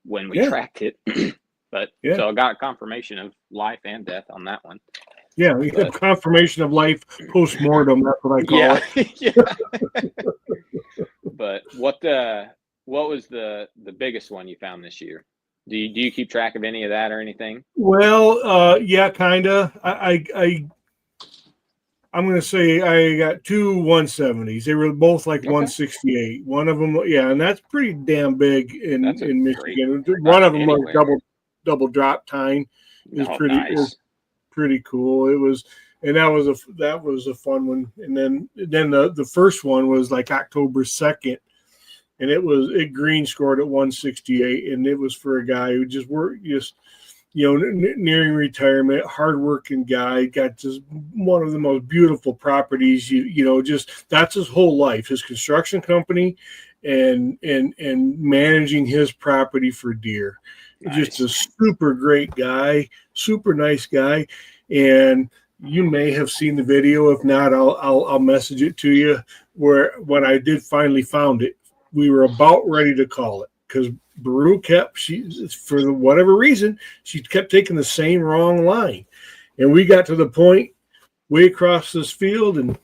when we tracked it. But so I got confirmation of life and death on that one.
Yeah, we have confirmation of life post-mortem. That's what I call it.
Yeah. But what was the biggest one you found this year? Do you keep track of any of that or anything?
Well, yeah, kind of. I'm going to say I got 2 170s. They were both like 168. One of them, and that's pretty damn big in Michigan. One of them was double drop tine. It was It was pretty cool. It was, and that was a fun one. And then the first one was like October 2nd. And it green scored at 168, and it was for a guy who nearing retirement, hardworking guy, got just one of the most beautiful properties. That's his whole life. His construction company, and managing his property for deer. Nice. Just a super great guy, super nice guy, and you may have seen the video. If not, I'll message it to you. Where when I did finally found it. We were about ready to call it because Baru for whatever reason, she kept taking the same wrong line. And we got to the point way across this field and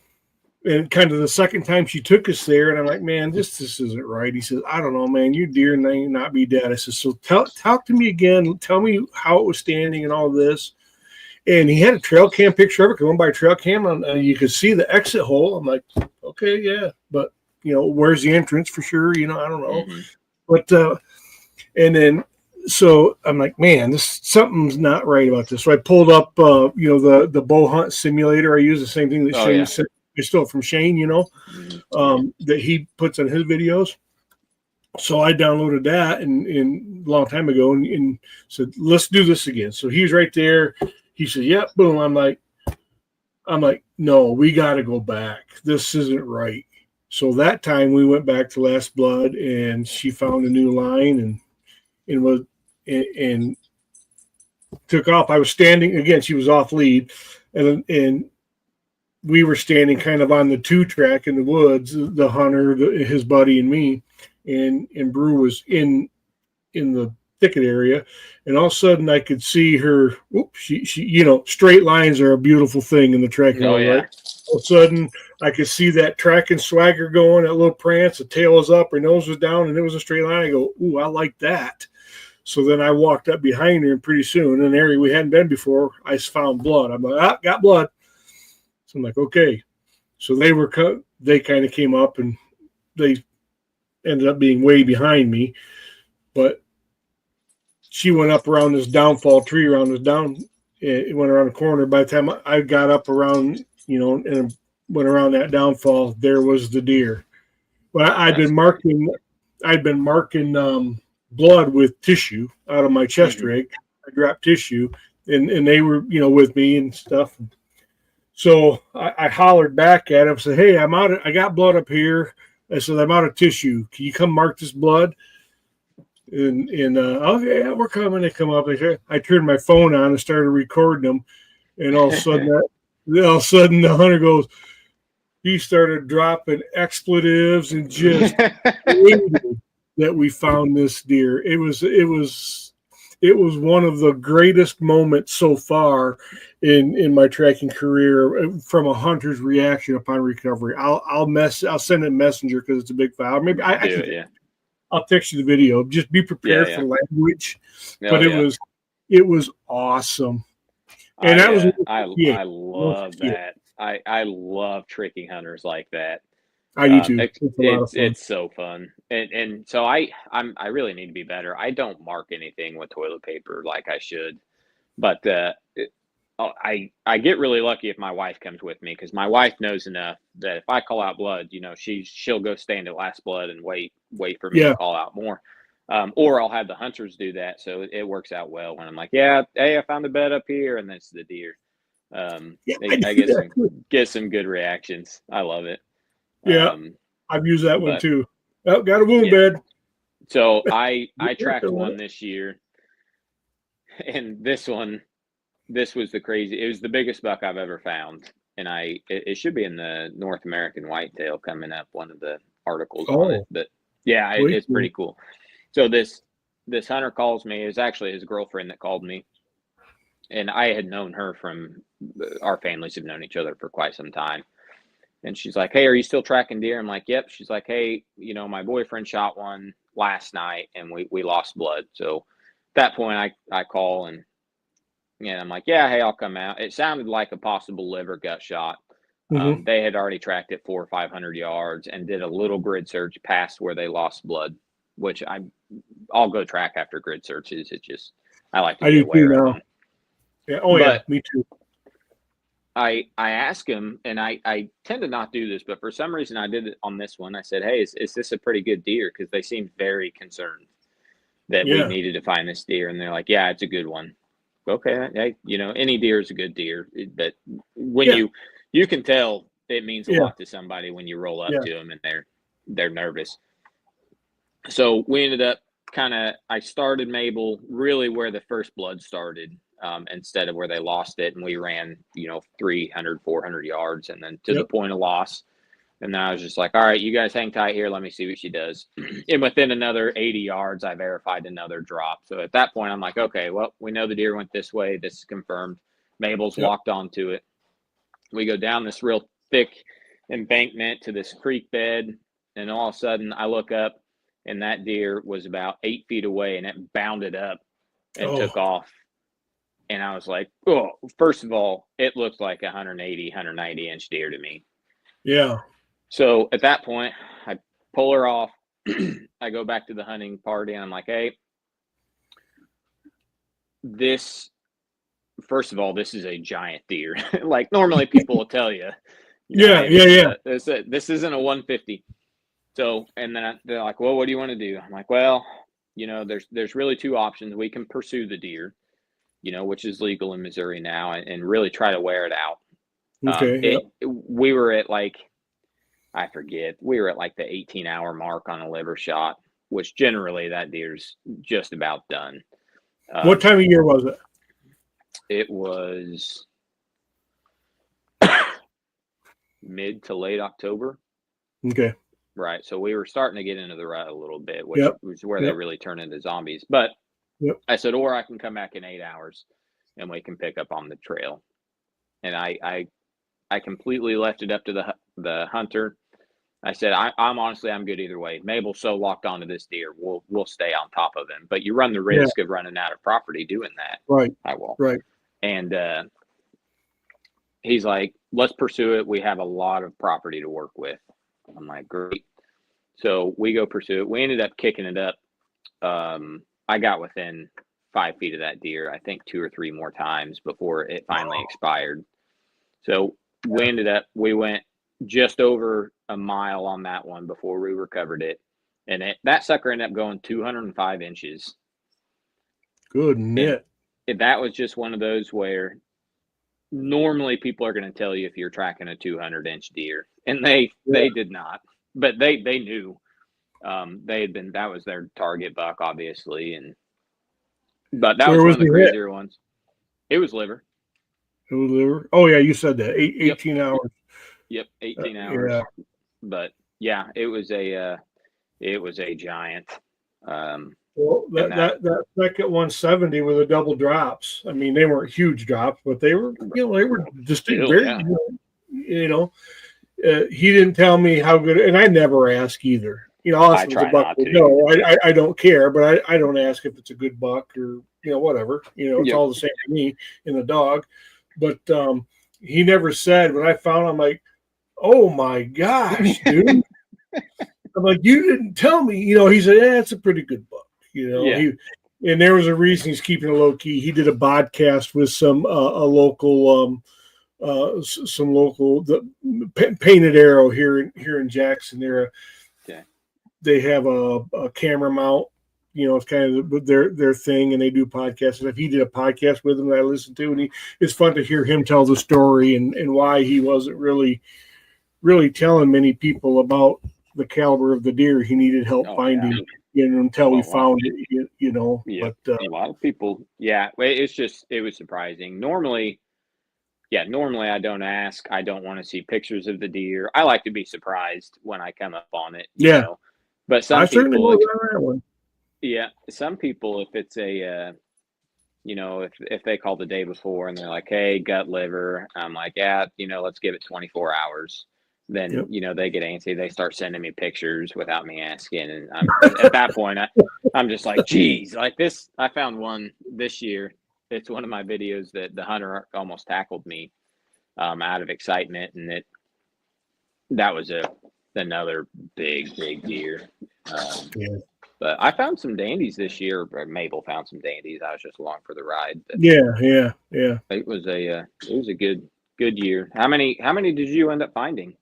kind of the second time she took us there. And I'm like, man, this isn't right. He says, I don't know, man, your deer may not be dead. I said, so talk to me again. Tell me how it was standing and all this. And he had a trail cam picture of it. Going by a trail cam, and you could see the exit hole. I'm like, okay, yeah, but where's the entrance for sure? I don't know. Mm-hmm. But, and then, so I'm like, man, something's not right about this. So I pulled up, the bow hunt simulator. I use the same thing that Shane sent. I stole from Shane, that he puts on his videos. So I downloaded that and a long time ago and said, let's do this again. So he's right there. He said, yep, boom. I'm like, no, we got to go back. This isn't right. So that time we went back to Last Blood, and she found a new line and took off. I was standing again. She was off lead, and we were standing kind of on the 2 track in the woods. The hunter, his buddy, and me, and Brew was in the thicket area, and all of a sudden I could see her. She straight lines are a beautiful thing in the tracking.
Oh yeah.
Right? All of a sudden, I could see that tracking swagger going, that little prance, the tail was up, her nose was down, and it was a straight line. I go, ooh, I like that. So then I walked up behind her, and pretty soon, in an area we hadn't been before, I found blood. I'm like, got blood. So I'm like, okay. So they kind of came up, and they ended up being way behind me. But she went up around this downfall tree, it went around the corner. By the time I got up around, and went around that downfall, there was the deer. Well, I'd been marking blood with tissue out of my chest rig. I dropped tissue, and they were, with me and stuff. So I hollered back at him, said, hey, I got blood up here. I said, I'm out of tissue. Can you come mark this blood? And oh yeah, we're coming. They come up. I turned my phone on and started recording them, and all of a sudden, the hunter goes. He started dropping expletives and just that we found this deer. It was one of the greatest moments so far in my tracking career from a hunter's reaction upon recovery. I'll send it messenger because it's a big file. Maybe I'll text you the video. Just be prepared for language. But it was awesome. And I
love that. I love tricking hunters like that.
I do too.
It's so fun. And so I really need to be better. I don't mark anything with toilet paper like I should. But I get really lucky if my wife comes with me, because my wife knows enough that if I call out blood, she'll go stand at last blood and wait for me to call out more. Or I'll have the hunters do that. So it works out well when I'm like, hey, I found the bed up here, and that's the deer. I get some good reactions. I love it.
Yeah, I've used that one too. Oh, got a wound bed.
So I tracked one this year, and this was it was the biggest buck I've ever found, and it should be in the North American Whitetail coming up, one of the articles on it. But yeah, it's pretty cool. So this hunter calls me. It was actually his girlfriend that called me. And I had known her from, our families have known each other for quite some time. And she's like, hey, are you still tracking deer? I'm like, yep. She's like, hey, my boyfriend shot one last night and we lost blood. So at that point I call and I'm like, yeah, hey, I'll come out. It sounded like a possible liver gut shot. Mm-hmm. They had already tracked it 400 or 500 yards and did a little grid search past where they lost blood, which I'll go track after grid searches. I like to be aware of them.
Yeah. Oh, yeah. Me too.
I asked him, and I tend to not do this, but for some reason I did it on this one. I said, hey, is this a pretty good deer? Because they seemed very concerned that we needed to find this deer. And they're like, yeah, it's a good one. Okay. Hey, any deer is a good deer. But when you can tell it means a lot to somebody when you roll up to them and they're nervous. So we ended up I started Mabel really where the first blood started. Instead of where they lost it, and we ran 300 400 yards and then to the point of loss. And then I was just like, all right, you guys hang tight here, let me see what she does. And within another 80 yards I verified another drop. So at that point I'm like, okay, well, we know the deer went this way, this is confirmed. Mabel's locked onto it. We go down this real thick embankment to this creek bed, and all of a sudden I look up and that deer was about 8 feet away, and it bounded up and took off. And I was like, oh, first of all, it looked like a 180, 190 inch deer to me.
Yeah.
So at that point, I pull her off. I go back to the hunting party, and I'm like, hey, first of all, this is a giant deer. Like normally people will tell you. This isn't a 150. So, and then they're like, well, what do you want to do? I'm like, well, there's really two options. We can pursue the deer, which is legal in Missouri now, and really try to wear it out.
Okay.
We were at I forget, we were at the 18-hour mark on a liver shot, which generally that deer's just about done.
What time of year was it?
It was mid to late October.
Okay.
Right. So we were starting to get into the rut a little bit, which was where they really turn into zombies. But I said, or I can come back in 8 hours and we can pick up on the trail. And I completely left it up to the hunter. I said, I'm good either way. Mabel's so locked onto this deer, we'll stay on top of him. But you run the risk of running out of property doing that.
Right.
I will.
Right.
And he's like, let's pursue it. We have a lot of property to work with. I'm like, great. So we go pursue it. We ended up kicking it up. I got within 5 feet of that deer, I think 2 or 3 more times before it finally expired. So we went just over a mile on that one before we recovered it. And that sucker ended up going 205 inches. Good nit. And that was just one of those where normally people are going to tell you if you're tracking a 200-inch deer, and they did not, but they knew. That was their target buck, obviously, but that
Where
was one
was
of the
the hit?
crazier ones. It was liver.
It was liver. Oh yeah, you said that. 18
Yep.
hours.
Yep, 18 hours.
Yeah.
But yeah, it was a giant.
Well,
And
that second 170 were the double drops. I mean, they weren't huge drops, but they were distinct.
Still,
Very,
yeah.
He didn't tell me how good, and I never ask either.
I try not to.
No, I don't care, but I don't ask if it's a good buck or whatever. It's
Yep.
all the same to me in the dog. But he never said when I found him, like, oh my gosh, dude. I'm like, you didn't tell me. He said, yeah, it's a pretty good buck.
Yeah.
And there was a reason he's keeping it low key. He did a podcast with some a local the Painted Arrow here in Jackson. They have a camera mount. It's kind of their thing, and they do podcasts. And if he did a podcast with him that I listened to, and it's fun to hear him tell the story and why he wasn't really telling many people about the caliber of the deer he needed help finding. Until we found it.
Yeah. But a lot of people. Yeah, it was surprising. Normally I don't ask. I don't want to see pictures of the deer. I like to be surprised when I come up on it.
Yeah.
But some people,
that one.
Yeah, some people, if it's a, if they call the day before and they're like, "Hey, gut liver," I'm like, "Yeah, let's give it 24 hours." Then they get antsy. They start sending me pictures without me asking, and at that point, I'm just like, "Geez, like this." I found one this year. It's one of my videos that the hunter almost tackled me out of excitement, and that was another big deer. But I found some dandies this year. Mabel found some dandies. I was just along for the ride. But
yeah.
It was a good year. How many did you end up finding?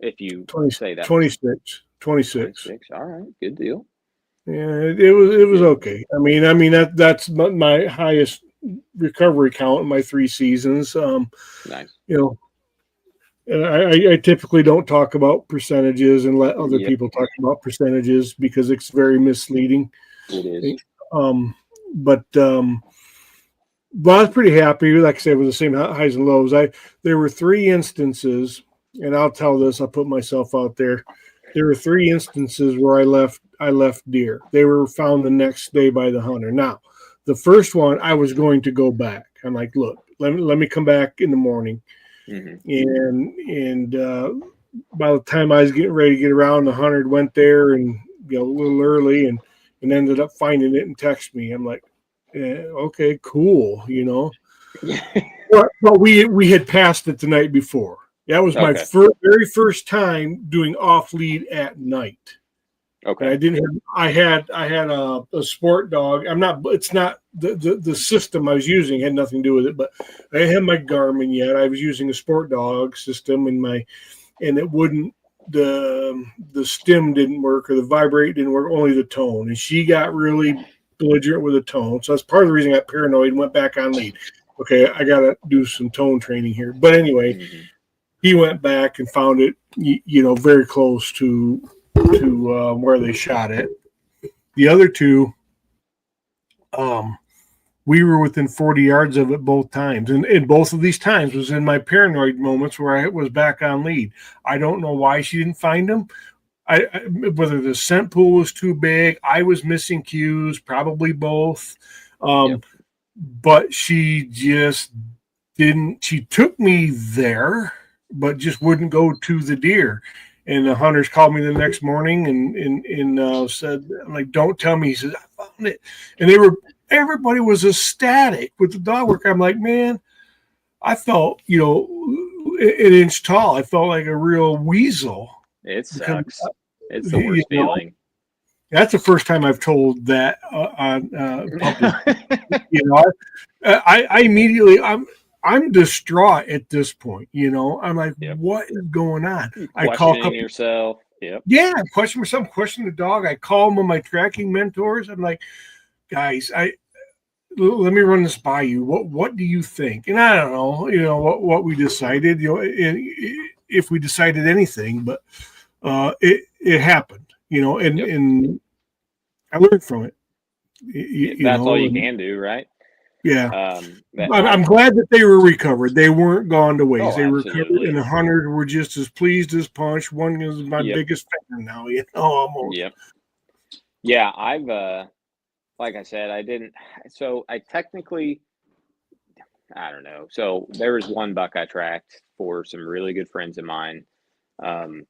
If you say that.
26.
All right, good deal.
Yeah, it was okay. I mean that's my highest recovery count in my 3 seasons.
Nice.
And I typically don't talk about percentages and let other people talk about percentages because it's very misleading.
It is.
But I was pretty happy. Like I said, with the same highs and lows. There were 3 instances, and I'll tell this. I'll put myself out there. There were 3 instances where I left deer. They were found the next day by the hunter. Now, the first one, I was going to go back. I'm like, look, let me come back in the morning. Mm-hmm. And by the time I was getting ready to get around, the hunter went there and a little early and ended up finding it and texted me. I'm like, okay, cool, But we had passed it the night before. That was my very first time doing off lead at night.
Okay.
And I had a sport dog. It's not the system I was using had nothing to do with it, but I didn't have my Garmin yet. I was using a sport dog system and it wouldn't, the stim didn't work or the vibrate didn't work, only the tone. And she got really belligerent with the tone. So that's part of the reason I got paranoid and went back on lead. Okay, I got to do some tone training here. But anyway, he went back and found it, very close to where they shot it. The other 2, we were within 40 yards of it both times. And both of these times was in my paranoid moments where I was back on lead. I don't know why she didn't find them. Whether the scent pool was too big, I was missing cues, probably both. But she just didn't. She took me there, but just wouldn't go to the deer. And the hunters called me the next morning and said, I'm like, don't tell me. He says, I found it. And everybody was ecstatic with the dog work. I'm like, man, I felt, an inch tall. I felt like a real weasel.
It sucks. It's the worst feeling.
That's the first time I've told that on public. I immediately, I'm distraught at this point. I'm like, what is going on? I call
yourself. Yep.
Yeah, I question myself, question the dog. I call them my tracking mentors. I'm like, guys, let me run this by you. What do you think? And I don't know, what we decided, if we decided anything, but it happened. and I learned from it.
That's all you can do, right?
Yeah. I'm glad that they were recovered. They weren't gone to waste. They recovered, and the hunters were just as pleased as punch. One is my biggest fan now, almost.
Yep. Yeah, I've like I said, I didn't. So I technically, I don't know. So there was one buck I tracked for some really good friends of mine, and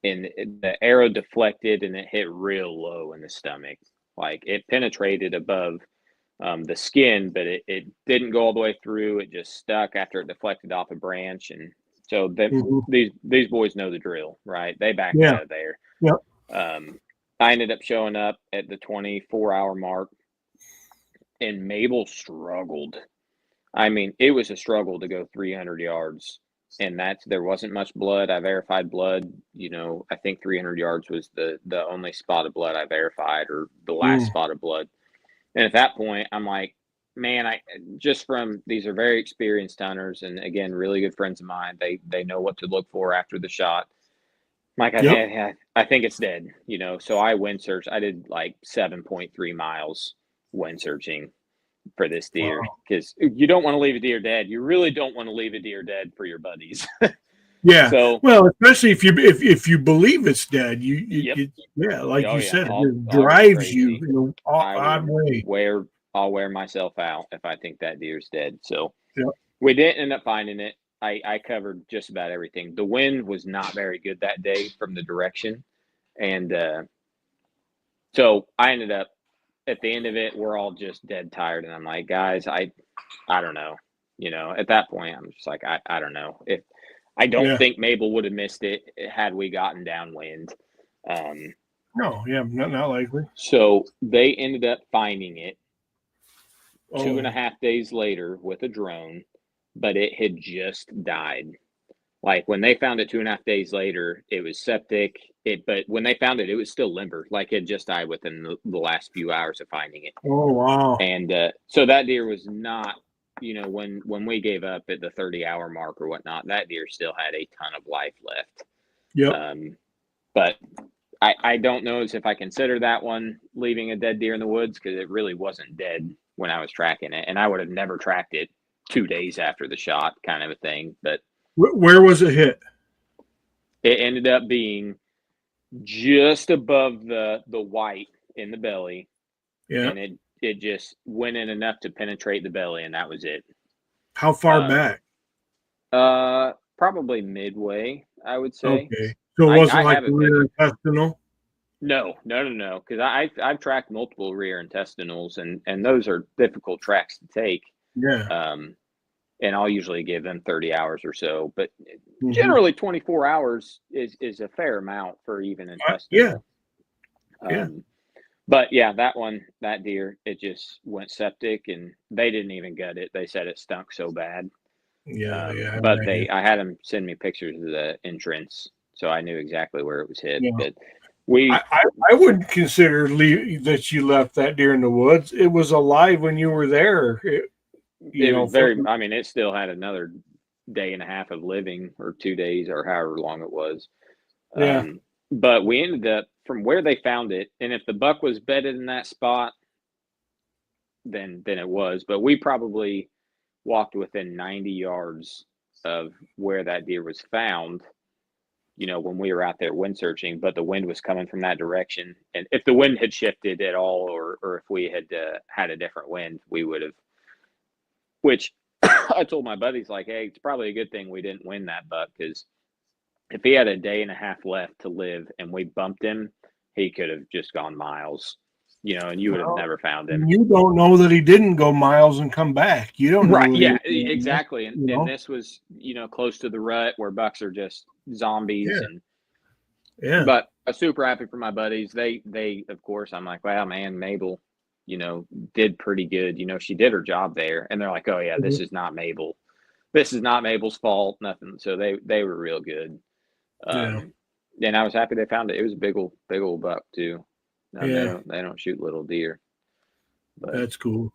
the arrow deflected and it hit real low in the stomach. Like it penetrated above the skin, but it didn't go all the way through. It just stuck after it deflected off a branch. And so these boys know the drill, right? They backed out of there.
Yep.
I ended up showing up at the 24-hour mark, and Mabel struggled. I mean, it was a struggle to go 300 yards, and there wasn't much blood. I verified blood. I think 300 yards was the only spot of blood I verified, or the last spot of blood. And at that point, I'm like, man, these are very experienced hunters, and again, really good friends of mine. They know what to look for after the shot. Like I think it's dead, So I wind searched. I did like 7.3 miles wind searching for this deer, because you don't want to leave a deer dead. You really don't want to leave a deer dead for your buddies.
Yeah.
So,
well, especially if you believe it's dead, like you said, it drives you in an odd way.
I'll wear myself out if I think that deer's dead. So we didn't end up finding it. I covered just about everything. The wind was not very good that day from the direction, and so I ended up at the end of it. We're all just dead tired, and I'm like, guys, I don't know. At that point, I'm just like, I don't know if. I don't think Mabel would have missed it had we gotten downwind.
No, not likely.
So they ended up finding it 2.5 days later with a drone, but it had just died. Like when they found it 2.5 days later, it was septic. But when they found it, it was still limber. Like it just died within the last few hours of finding it.
Oh, wow.
And so that deer was not. When we gave up at the 30-hour mark or whatnot, that deer still had a ton of life left.
Yep.
But I don't know as if I consider that one leaving a dead deer in the woods, because it really wasn't dead when I was tracking it, and I would have never tracked it 2 days after the shot, kind of a thing. But
where was it hit?
It ended up being just above the white in the belly.
Yeah.
And it just went in enough to penetrate the belly, and that was it.
How far back?
Probably midway, I would say.
Okay. So it wasn't like rear intestinal?
No. Because I've tracked multiple rear intestinals, and those are difficult tracks to take.
Yeah.
And I'll usually give them 30 hours or so, but generally 24 hours is a fair amount for even intestinal. But that deer, it just went septic, and they didn't even gut it. They said it stunk so bad.
Yeah.
But I had them send me pictures of the entrance, so I knew exactly where it was hit. Yeah. But
I wouldn't consider that you left that deer in the woods. It was alive when you were there.
It still had another day and a half of living, or 2 days, or however long it was.
Yeah.
But we ended up from where they found it, and if the buck was bedded in that spot, then it was. But we probably walked within 90 yards of where that deer was found, when we were out there wind searching, but the wind was coming from that direction. And if the wind had shifted at all, or if we had had a different wind, we would have, which I told my buddies, like, hey, it's probably a good thing we didn't win that buck, because if he had a day and a half left to live and we bumped him, he could have just gone miles, and you would have never found him.
You don't know that he didn't go miles and come back. You don't know.
Right. Yeah, exactly. And this was, close to the rut where bucks are just zombies. But I'm super happy for my buddies. They, of course, I'm like, wow, man, Mabel, did pretty good. She did her job there. And they're like, oh yeah, this is not Mabel. This is not Mabel's fault. Nothing. So they were real good. And I was happy they found it. It was a big old buck too. They don't shoot little deer. But,
that's cool.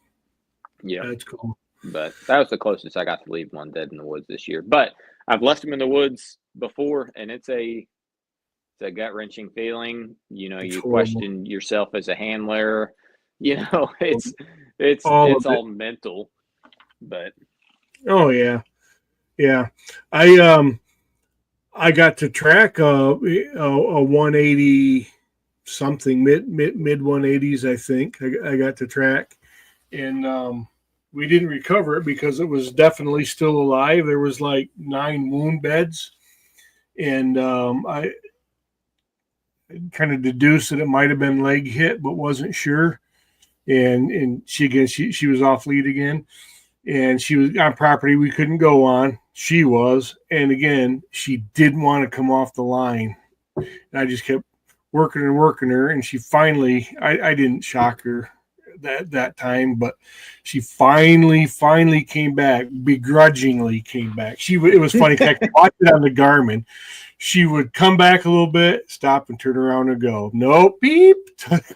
Yeah,
that's cool.
But that was the closest I got to leave one dead in the woods this year. But I've left them in the woods before, and it's a It's a gut wrenching feeling. You know,
It's
you
horrible.
question yourself as a handler. You know,
All of
it's
it.
all mental. But
Oh yeah, yeah. I got to track a 180 something mid 180s. I think I got to track, and we didn't recover it because it was definitely still alive. There was like 9 wound beds, and I kind of deduced that it might have been leg hit, but wasn't sure. And she was off lead again, and she was on property we couldn't go on. She was, and again, she didn't want to come off the line. And I just kept working and working her, and she finally, I didn't shock her that time, but she finally came back, begrudgingly came back. It was funny because I could watch it on the Garmin. She would come back a little bit, stop and turn around and go. Nope, beep,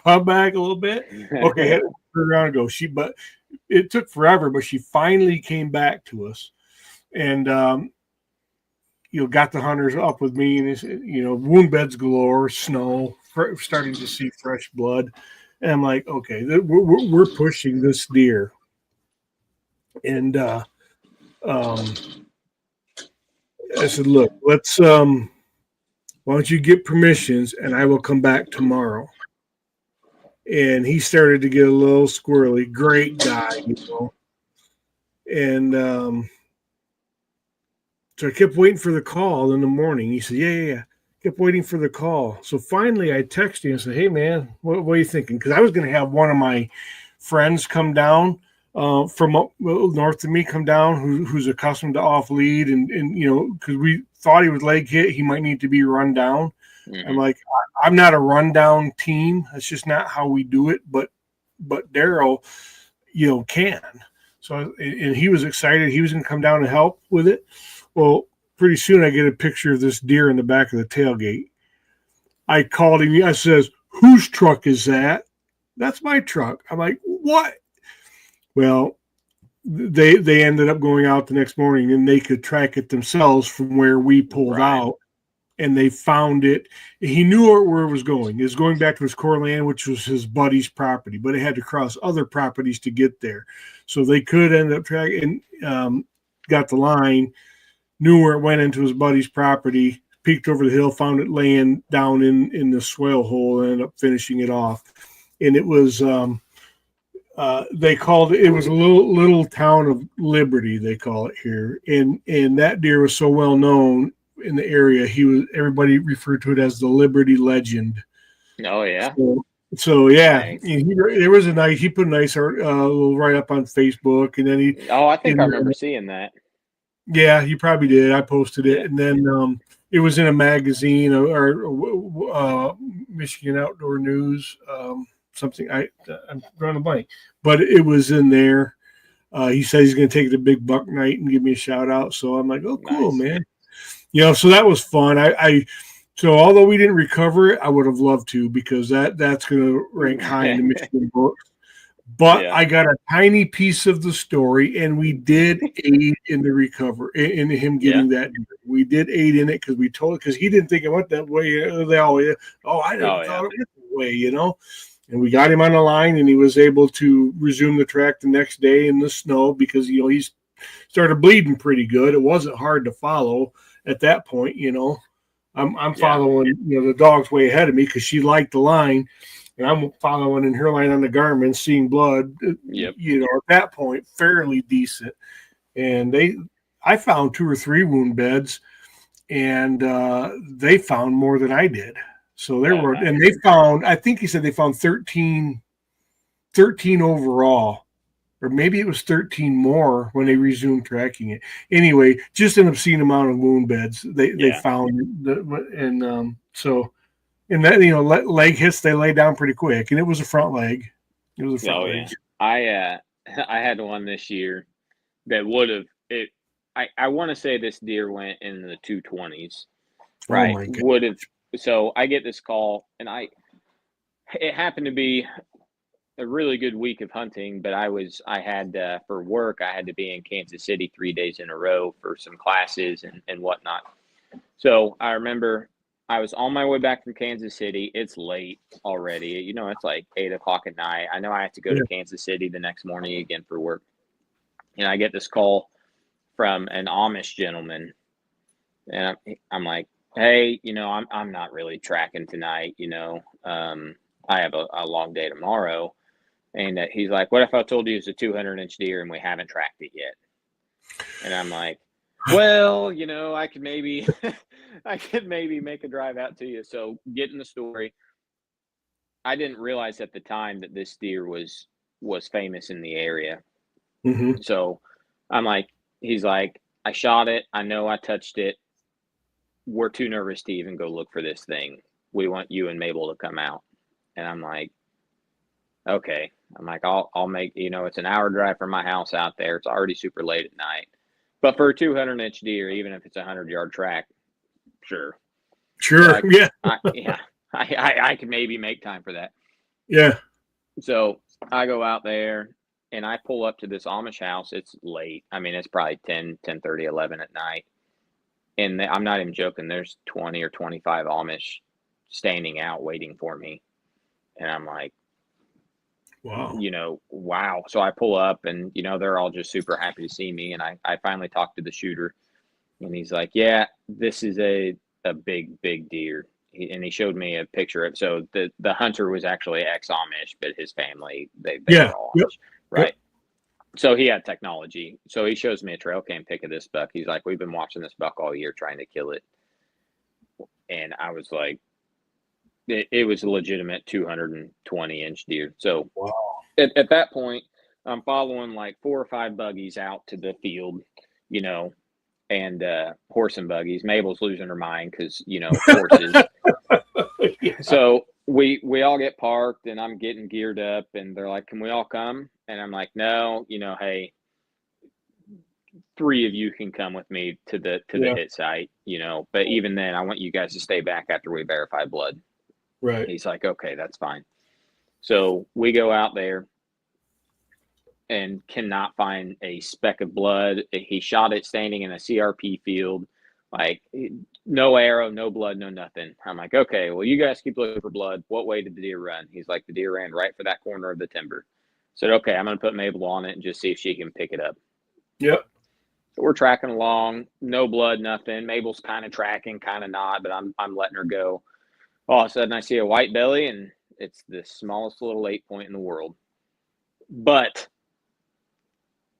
come back a little bit. Okay, had to turn around and go. But it took forever, but she finally came back to us, and got the hunters up with me, and wound beds galore, snow, starting to see fresh blood, and I'm like, okay, we're pushing this deer, and I said, look, let's why don't you get permissions, and I will come back tomorrow. And he started to get a little squirrely. Great guy, And so I kept waiting for the call in the morning. He said, yeah. Kept waiting for the call. So finally I texted him and said, hey, man, what are you thinking? Because I was going to have one of my friends come down from up north of me, come down, who's accustomed to off lead. And because we thought he was leg hit, he might need to be run down. Mm-hmm. I'm like, I'm not a rundown team. That's just not how we do it. But Daryl, can. So, and he was excited. He was going to come down and help with it. Well, pretty soon I get a picture of this deer in the back of the tailgate. I called him. I says, whose truck is that? That's my truck. I'm like, what? Well, they ended up going out the next morning, and they could track it themselves from where we pulled out. And they found it. He knew where it was going. It was going back to his core land, which was his buddy's property, but it had to cross other properties to get there. So they could end up tracking, got the line, knew where it went into his buddy's property, peeked over the hill, found it laying down in the swale hole, and ended up finishing it off. And it was, they called it was a little town of Liberty, they call it here. And that deer was so well known in the area, everybody referred to it as the Liberty Legend.
Oh yeah.
So yeah, nice. There was he put a nice little write up on Facebook, and then
I think I remember seeing that.
Yeah, you probably did. I posted it, and then it was in a magazine or Michigan Outdoor News, something. I'm drawing a blank, but it was in there. He said he's going to take it to Big Buck Night and give me a shout out. So I'm like, oh, cool, nice. Man. So that was fun. So although we didn't recover it, I would have loved to, because that's going to rank high in the Michigan books. But I got a tiny piece of the story, and we did aid in the recovery, in him getting that. We did aid in it because he didn't think it went that way. They always, I didn't thought it went that way, And we got him on the line, and he was able to resume the track the next day in the snow because he started bleeding pretty good. It wasn't hard to follow at that point, I'm following, the dog's way ahead of me because she liked the line, and I'm following in her line on the Garmin, seeing blood.
Yep.
At that point, fairly decent. And I found 2 or 3 wound beds, and they found more than I did. So and they found, I think he said they found 13 overall. Or maybe it was 13 more when they resumed tracking it. Anyway, just an obscene amount of wound beds they found. And that, leg hits, they lay down pretty quick. And it was a front leg. It was a front leg.
Yeah. I had one this year that would have it. I want to say this deer went in the 220s. Right.
Oh my God.
Would have. So I get this call, and it happened to be a really good week of hunting, but I had for work, I had to be in Kansas City 3 days in a row for some classes and whatnot. So I remember I was on my way back from Kansas City. It's late already. You know, it's like 8 o'clock at night. I know I have to go to Kansas City the next morning again for work. And I get this call from an Amish gentleman. And I'm like, hey, you know, I'm not really tracking tonight. You know, I have a long day tomorrow. And he's like, what if I told you it's a 200-inch deer and we haven't tracked it yet? And I'm like, well, you know, I could maybe make a drive out to you. So getting the story, I didn't realize at the time that this deer was famous in the area.
Mm-hmm.
So I'm like, he's like, I shot it. I know I touched it. We're too nervous to even go look for this thing. We want you and Mabel to come out. And I'm like, okay. I'm like, I'll make, you know, it's an hour drive from my house out there. It's already super late at night. But for a 200-inch deer, even if it's a 100-yard track, sure.
Sure.
I could maybe make time for that.
Yeah.
So I go out there and I pull up to this Amish house. It's late. I mean, it's probably 10:30, 11 at night. And I'm not even joking. There's 20 or 25 Amish standing out waiting for me. And I'm like,
wow.
You know, wow. So I pull up and, you know, they're all just super happy to see me. And I finally talked to the shooter and he's like, yeah, this is a big, big deer. And he showed me a picture of, so the hunter was actually ex-Amish, but his family, they were all Amish, right? Yep. So he had technology. So he shows me a trail cam pic of this buck. He's like, we've been watching this buck all year trying to kill it. And I was like, it was a legitimate 220-inch deer. So
wow.
At that point, I'm following like 4 or 5 buggies out to the field, you know, and horse and buggies. Mabel's losing her mind because, you know, horses. Yeah. So we all get parked and I'm getting geared up and they're like, can we all come? And I'm like, no, you know, hey, 3 of you can come with me to the hit site, you know, but even then I want you guys to stay back after we verify blood.
Right.
He's like, okay, that's fine. So we go out there and cannot find a speck of blood. He shot it standing in a CRP field, like no arrow, no blood, no nothing. I'm like, okay, well, you guys keep looking for blood. What way did the deer run? He's like, the deer ran right for that corner of the timber. Said, okay, I'm going to put Mabel on it and just see if she can pick it up.
Yep.
So we're tracking along, no blood, nothing. Mabel's kind of tracking, kind of not, but I'm letting her go. All of a sudden I see a white belly and it's the smallest little 8 point in the world. But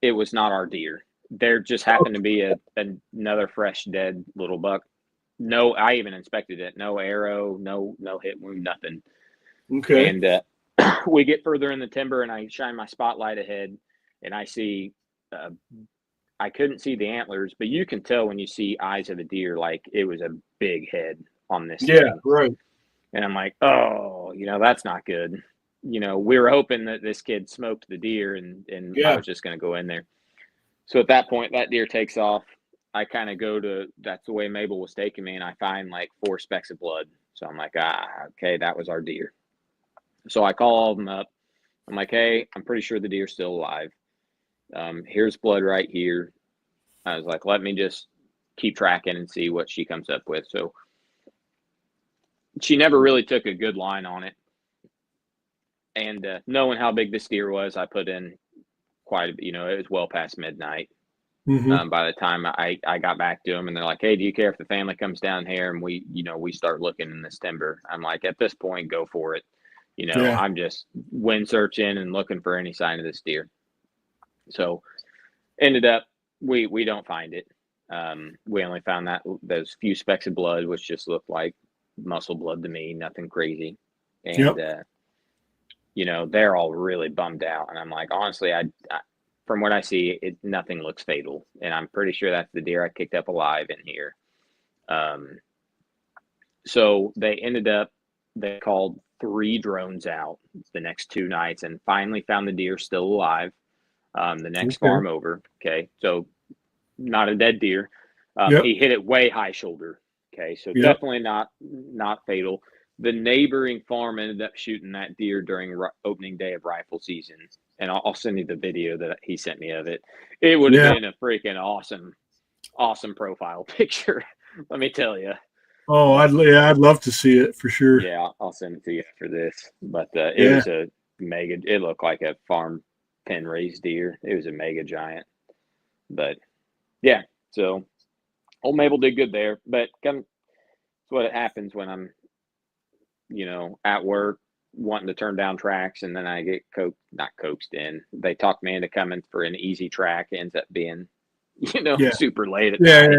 it was not our deer. There just happened to be another fresh dead little buck. No, I even inspected it. No arrow, no hit wound, nothing.
Okay.
And we get further in the timber and I shine my spotlight ahead and I see, I couldn't see the antlers, but you can tell when you see eyes of a deer, like it was a big head on this thing.
Right.
And I'm like, oh, you know, that's not good. You know, we were hoping that this kid smoked the deer and I was just going to go in there. So at that point, that deer takes off. I kind of go to, that's the way Mabel was taking me. And I find like 4 specks of blood. So I'm like, okay, that was our deer. So I call all of them up. I'm like, hey, I'm pretty sure the deer's still alive. Here's blood right here. I was like, let me just keep tracking and see what she comes up with. So she never really took a good line on it. And knowing how big this deer was, I put in quite a bit, you know, it was well past midnight.
Mm-hmm.
By the time I got back to them and they're like, hey, do you care if the family comes down here and we start looking in this timber? I'm like, at this point, go for it. You know, I'm just wind searching and looking for any sign of this deer. So ended up, we don't find it. We only found those few specks of blood, which just looked like muscle blood to me, nothing crazy. And, you know, they're all really bummed out. And I'm like, honestly, I from what I see, nothing looks fatal. And I'm pretty sure that's the deer I kicked up alive in here. So they called 3 drones out the next 2 nights and finally found the deer still alive. The next farm over. Okay. So not a dead deer. He hit it way high shoulder. Okay. So definitely not fatal. The neighboring farm ended up shooting that deer during opening day of rifle season. And I'll send you the video that he sent me of it. It would have been a freaking awesome profile picture. Let me tell you.
Oh, I'd love to see it for sure.
Yeah, I'll send it to you after this. But it was a mega. It looked like a farm pen raised deer. It was a mega giant. But yeah, so old Mabel did good there. But it's what happens when I'm, at work wanting to turn down tracks, and then I get not coaxed in. They talk me into coming for an easy track. It ends up being, super late at night.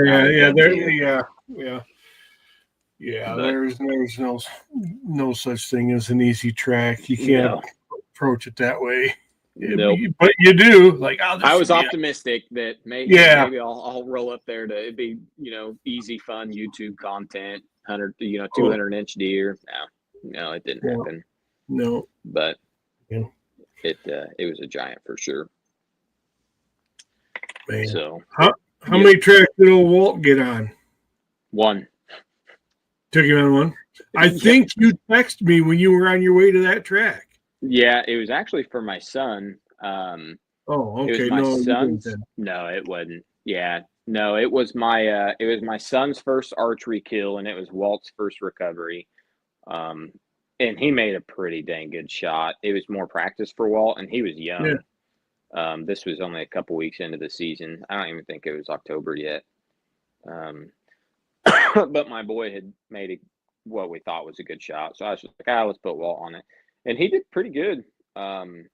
Yeah,
But
there's no such thing as an easy track. You can't approach it that way.
Nope.
But you do. Like,
I was optimistic that maybe I'll roll up there to it'd be easy, fun YouTube content, 200-inch deer. No, it didn't happen.
No,
but it was a giant for sure.
Man.
So
how many tracks did old Walt get on?
One.
Took him on one. I think you texted me when you were on your way to that track.
Yeah, it was actually for my son.
Okay.
It was my son's. No, it wasn't. Yeah, no, it was my son's first archery kill, and it was Walt's first recovery. And he made a pretty dang good shot. It was more practice for Walt, and he was young. Yeah. This was only a couple weeks into the season. I don't even think it was October yet. But my boy had made what we thought was a good shot. So I was just like, let's put Walt on it. And he did pretty good. I'm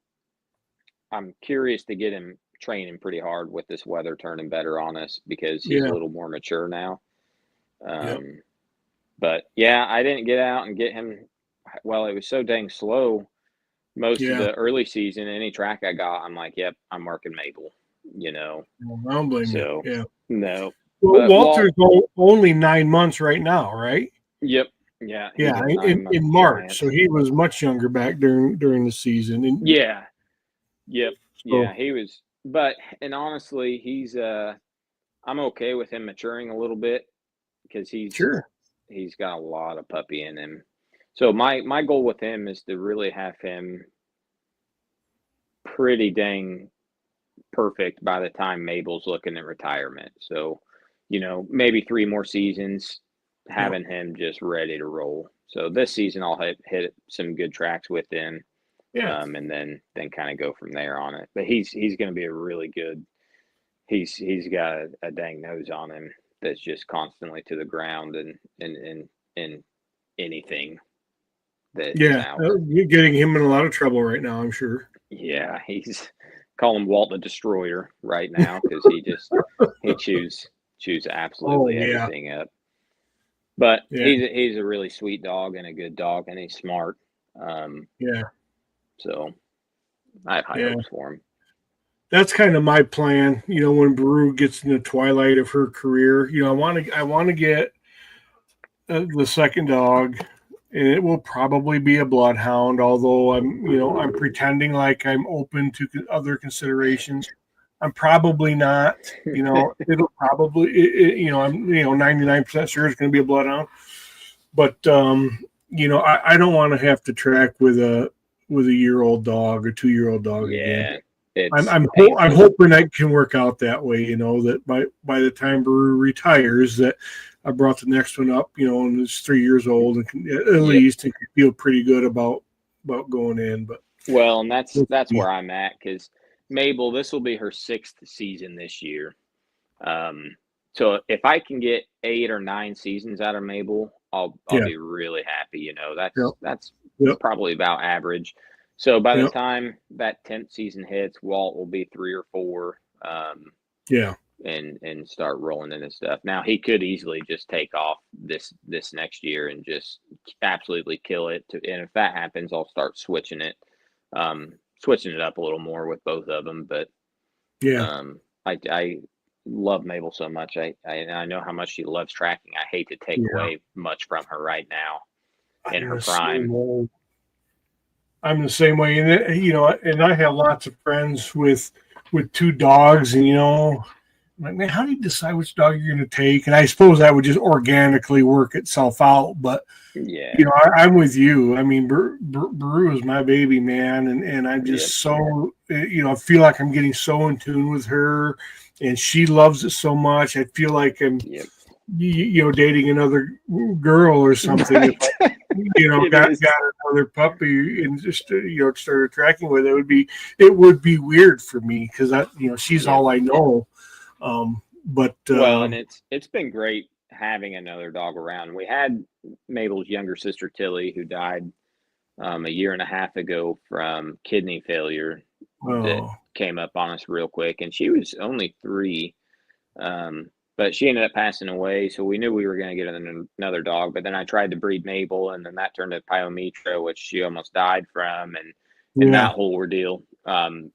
curious to get him training pretty hard with this weather turning better on us because he's a little more mature now. But yeah, I didn't get out and get him. Well, it was so dang slow most of the early season. Any track I got, I'm like, yep, I'm marking Mabel,
Well, I don't blame you. Yeah.
No.
Well, Walter's only 9 months right now, right?
Yep. Yeah.
Yeah. In March. Giant. So he was much younger back during the season. And,
yeah. Yep. So, yeah. He was, and honestly, he's, I'm okay with him maturing a little bit because he's got a lot of puppy in him. So my goal with him is to really have him pretty dang perfect by the time Mabel's looking at retirement. So, maybe 3 more seasons, having him just ready to roll. So this season I'll hit some good tracks with him. Yeah. And then kind of go from there on it. But he's going to be a really good. He's got a dang nose on him that's just constantly to the ground and anything.
You're getting him in a lot of trouble right now, I'm sure.
Yeah, he's calling Walt the Destroyer right now because he chews absolutely everything up. But he's a really sweet dog and a good dog, and he's smart. So I have high hopes for him.
That's kind of my plan. When Baru gets in the twilight of her career, I want to get the second dog. And it will probably be a bloodhound, although I'm pretending like I'm open to other considerations. I'm probably not. It'll probably, I'm 99% sure it's going to be a bloodhound. But I don't want to have to track with a year-old dog or 2-year-old dog again. I'm hoping that can work out that way. That by the time Baru retires, that I brought the next one up, and it's 3 years old and can, at least can feel pretty good about going in. But
and that's where I'm at because Mabel, this will be her 6th season this year. So if I can get 8 or 9 seasons out of Mabel, I'll be really happy. That's probably about average. So by the time that 10th season hits, Walt will be 3 or 4. And start rolling into stuff. Now he could easily just take off this next year and just absolutely kill it. And if that happens, I'll start switching it up a little more with both of them. But I love Mabel so much. I know how much she loves tracking. I hate to take away much from her right now in her prime.
I'm the same way, and I have lots of friends with 2 dogs, and I'm like, man, how do you decide which dog you're going to take? And I suppose that would just organically work itself out. But I'm with you. I mean, Baru is my baby, man, and I'm just so I feel like I'm getting so in tune with her, and she loves it so much. I feel like I'm dating another girl or something.
Right.
If got another puppy and just started tracking with it would be weird for me because she's all I know. But
and it's been great having another dog around. We had Mabel's younger sister Tilly, who died a year and a half ago from kidney failure. That came up on us real quick, and she was only 3. But she ended up passing away, so we knew we were going to get another dog. But then I tried to breed Mabel, and then that turned to Pyometra, which she almost died from, and that whole ordeal. So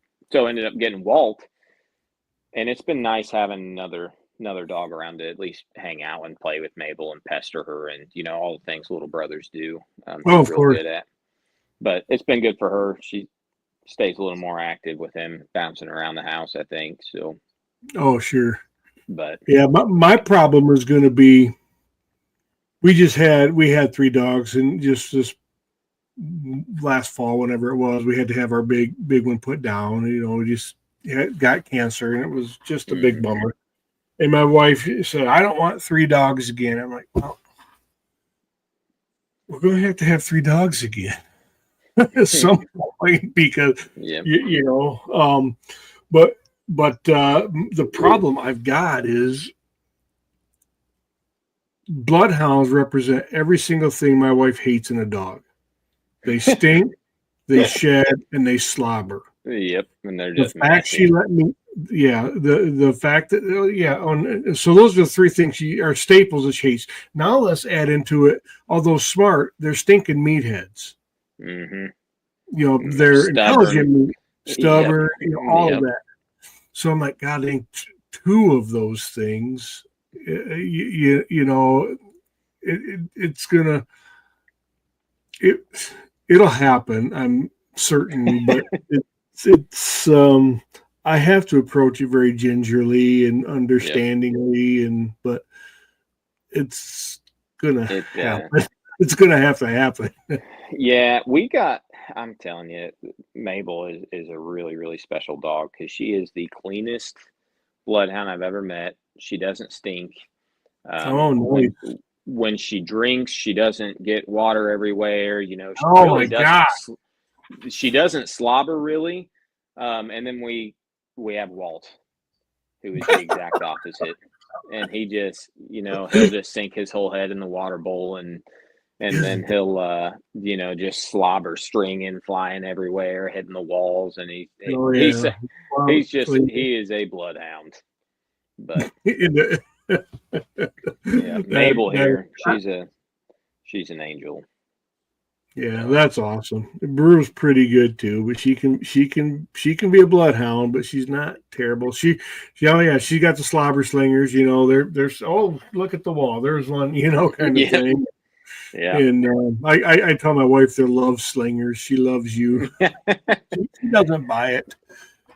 I ended up getting Walt, and it's been nice having another dog around to at least hang out and play with Mabel and pester her, and all the things little brothers do.
Of course.
Good at. But it's been good for her. She stays a little more active with him, bouncing around the house, I think. So.
Oh, sure.
But
yeah, my problem is going to be we had 3 dogs, and just this last fall, whenever it was, we had to have our big one put down. We just got cancer, and it was just a big bummer. And my wife said, I don't want 3 dogs again. I'm like, well, we're going to have 3 dogs again at some point because But the problem I've got is bloodhounds represent every single thing my wife hates in a dog. They stink, they shed, and they slobber.
Yep, and they're just
the fact
messy.
She let me. Yeah, the fact that so those are the 3 things are staples that she hates. Now let's add into it. Although smart, they're stinking meatheads.
Mm-hmm.
They're
Stubborn.
intelligent, stubborn, all of that. So I'm like, God, I think 2 of those things, it'll happen. I'm certain, but it's I have to approach it very gingerly and understandingly, but it's gonna happen. It's gonna have to happen.
Yeah, I'm telling you, Mabel is a really, really special dog because she is the cleanest bloodhound I've ever met. She doesn't stink.
Nice.
When she drinks, she doesn't get water everywhere. She
my God.
She doesn't slobber really. And then we have Walt, who is the exact opposite. And he just, he'll just sink his whole head in the water bowl and then he'll, just slobber stringing, flying everywhere, hitting the walls. And he is a bloodhound. But Mabel here, she's an angel.
Yeah, that's awesome. Brew's pretty good too, but she can be a bloodhound, but she's not terrible. She's got the slobber slingers. There's look at the wall. There's one, kind of thing.
Yeah.
And I tell my wife they're love slingers. She loves you. She doesn't buy it.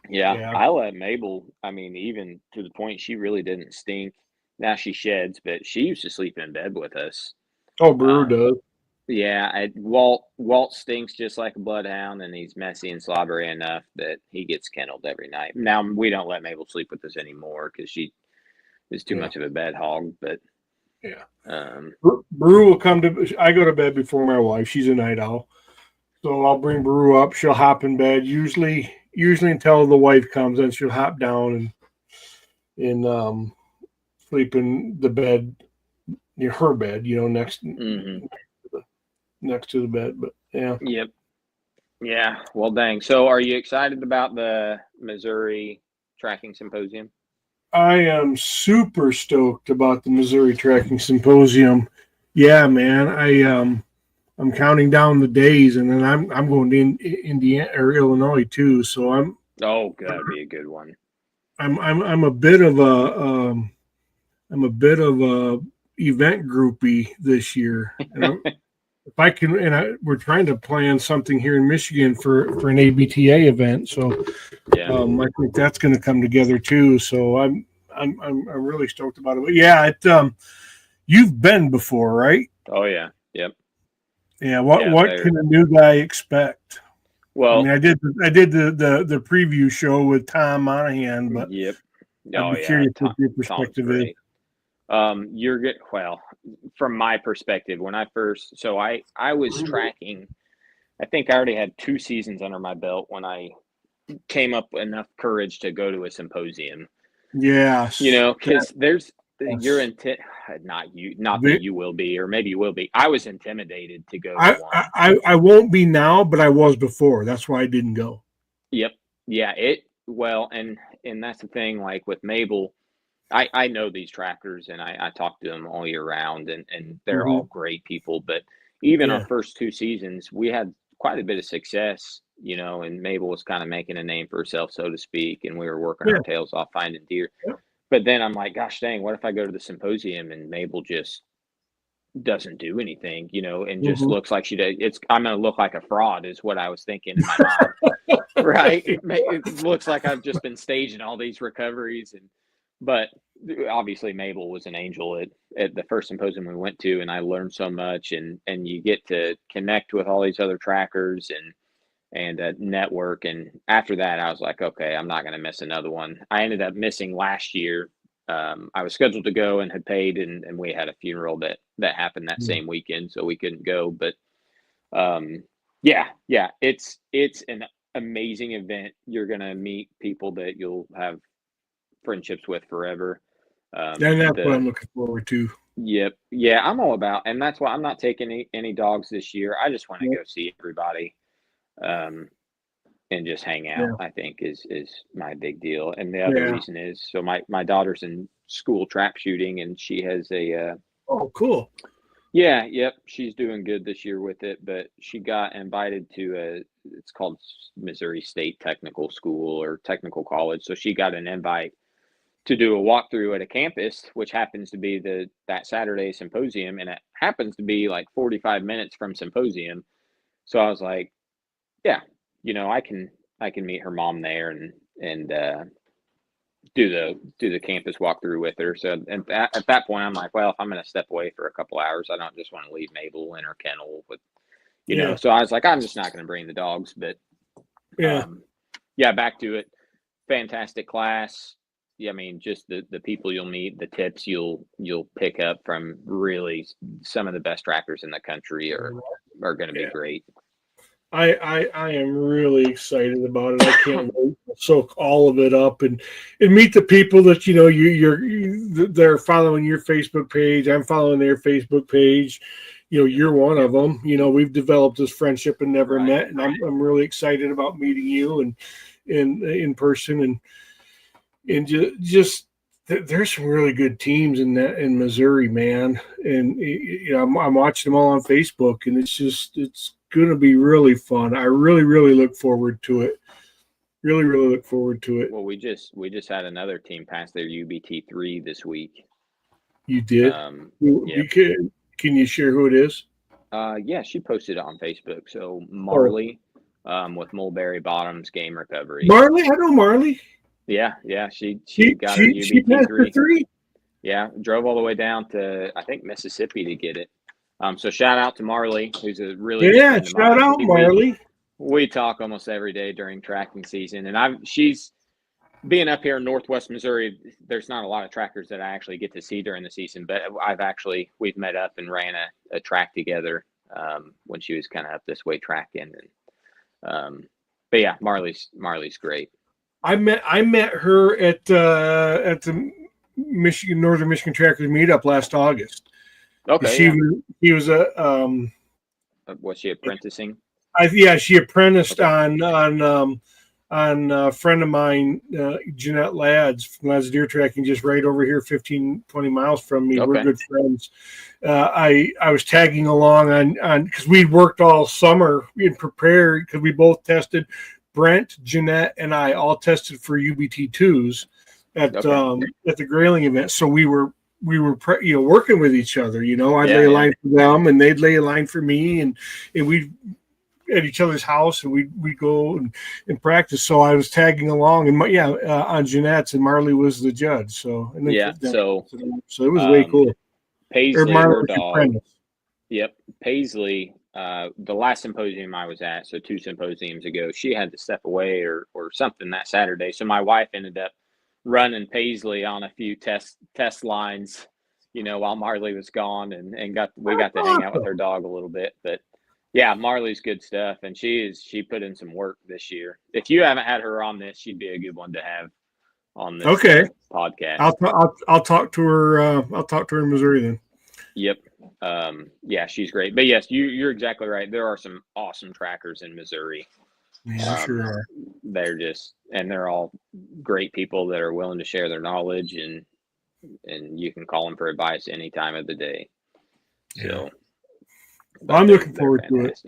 Yeah, I let Mabel, even to the point she really didn't stink. Now she sheds, but she used to sleep in bed with us.
Oh, Brewer does.
Yeah, Walt stinks just like a bloodhound, and he's messy and slobbery enough that he gets kenneled every night. Now we don't let Mabel sleep with us anymore because she is too much of a bed hog. But
Brew will come to. I go to bed before my wife. She's a night owl, so I'll bring Brew up. She'll hop in bed usually until the wife comes, and she'll hop down and sleep in the bed near her bed. Next to the bed. But
Yep. Yeah. Well, dang. So, are you excited about the Missouri Tracking Symposium?
I am super stoked about the Missouri Tracking Symposium. Yeah, man. I'm counting down the days, and then I'm going to Indiana or Illinois too. So
that'd be a good one.
I'm a bit of a event groupie this year. If I can, we're trying to plan something here in Michigan for an ABTA event. So I think that's going to come together too. So I'm really stoked about it. But yeah, you've been before, right?
Oh yeah. Yep.
Yeah. What can a new guy expect?
Well,
I did the preview show with Tom Monahan, but
yep.
I'm curious what your perspective is.
You're good. Well, from my perspective, when I first, so I was tracking. I think I already had 2 seasons under my belt when I came up with enough courage to go to a symposium.
Yes.
Because there's your intent. Not that you will be, or maybe you will be. I was intimidated to go to one.
I won't be now, but I was before. That's why I didn't go.
Yep. Yeah. And that's the thing. Like with Mabel, I know these trackers, and I talk to them all year round, and they're all great people. But even our first 2 seasons, we had quite a bit of success, and Mabel was kind of making a name for herself, so to speak, and we were working our tails off finding deer.
Yeah.
But then I'm like, gosh dang, what if I go to the symposium and Mabel just doesn't do anything, and just looks like she did? I'm going to look like a fraud, is what I was thinking in my mind. Right? It looks like I've just been staging all these recoveries, but obviously Mabel was an angel at the first symposium we went to, and I learned so much, and you get to connect with all these other trackers and network. And after that, I was like, okay, I'm not going to miss another one. I ended up missing last year. I was scheduled to go and had paid, and we had a funeral that happened that same weekend, so we couldn't go. But yeah, it's an amazing event. You're going to meet people that you'll have friendships with forever.
And that's what I'm looking forward to.
Yep. Yeah, I'm all about, and that's why I'm not taking any dogs this year. I just want to go see everybody, and just hang out. I think is my big deal. And the other reason is, so my daughter's in school trap shooting, and she has a
oh, cool.
Yeah, yep. She's doing good this year with it, but she got invited to it's called Missouri State Technical School or Technical College. So she got an invite to do a walkthrough at a campus, which happens to be that Saturday symposium, and it happens to be like 45 minutes from symposium. So I was like, yeah, I can meet her mom there and do the campus walkthrough with her. So at that point, I'm like, well, if I'm going to step away for a couple hours, I don't just want to leave Mabel in her kennel with, know. So I was like, I'm just not going to bring the dogs. But back to it. Fantastic class. Yeah, I mean, just the people you'll meet, the tips you'll pick up from really some of the best trackers in the country are going to be great.
I am really excited about it. I can't wait to soak all of it up and meet the people that they're following your Facebook page. I'm following their Facebook page. You're one of them. We've developed this friendship and never met, and I'm really excited about meeting you and in person and just there's some really good teams in Missouri, man. And I'm watching them all on Facebook, and it's going to be really fun. I really, really look forward to it. Really, really look forward to it.
Well, we just had another team pass their UBT3 this week.
You did? Can you share who it is?
Yeah, she posted it on Facebook. So Marley with Mulberry Bottoms Game Recovery.
Marley? I know Marley.
Yeah. She got her UBT3.
She passed her 3?
Yeah, drove all the way down to, I think, Mississippi to get it. So shout out to Marley, who's a really good friend of mine.
Shout out Marley.
We talk almost every day during tracking season, and she's being up here in Northwest Missouri. There's not a lot of trackers that I actually get to see during the season, but we've met up and ran a track together when she was kind of up this way tracking. And but yeah, Marley's great. I
met her at the Northern Michigan Trackers meetup last August.
Okay.
She was
was she apprenticing?
She apprenticed on a friend of mine, Jeanette Lads from Lads Deer Tracking, just right over here, 15, 20 miles from me. Okay. We're good friends. I was tagging along on because we'd worked all summer and prepared because we both tested. Brent, Jeanette, and I all tested for UBT2s at the Grayling event. So we were working with each other. I'd lay a line for them, and they'd lay a line for me, and we'd at each other's house, and we'd go and practice. So I was tagging along, and on Jeanette's, and Marley was the judge. So so it was way cool.
Paisley, her dog. Yep, Paisley. The last symposium I was at, so 2 symposiums ago, she had to step away or something that Saturday. So my wife ended up running Paisley on a few test lines while Marley was gone, and we got to hang out with her dog a little bit. But yeah, Marley's good stuff, and she put in some work this year. If you haven't had her on this, she'd be a good one to have on this podcast.
I'll talk to her. I'll talk to her in Missouri then.
Yep. Yeah, she's great. But yes, you're exactly right. There are some awesome trackers in Missouri.
Yeah, sure are.
They're all great people that are willing to share their knowledge, and you can call them for advice any time of the day. So
I'm looking forward to it.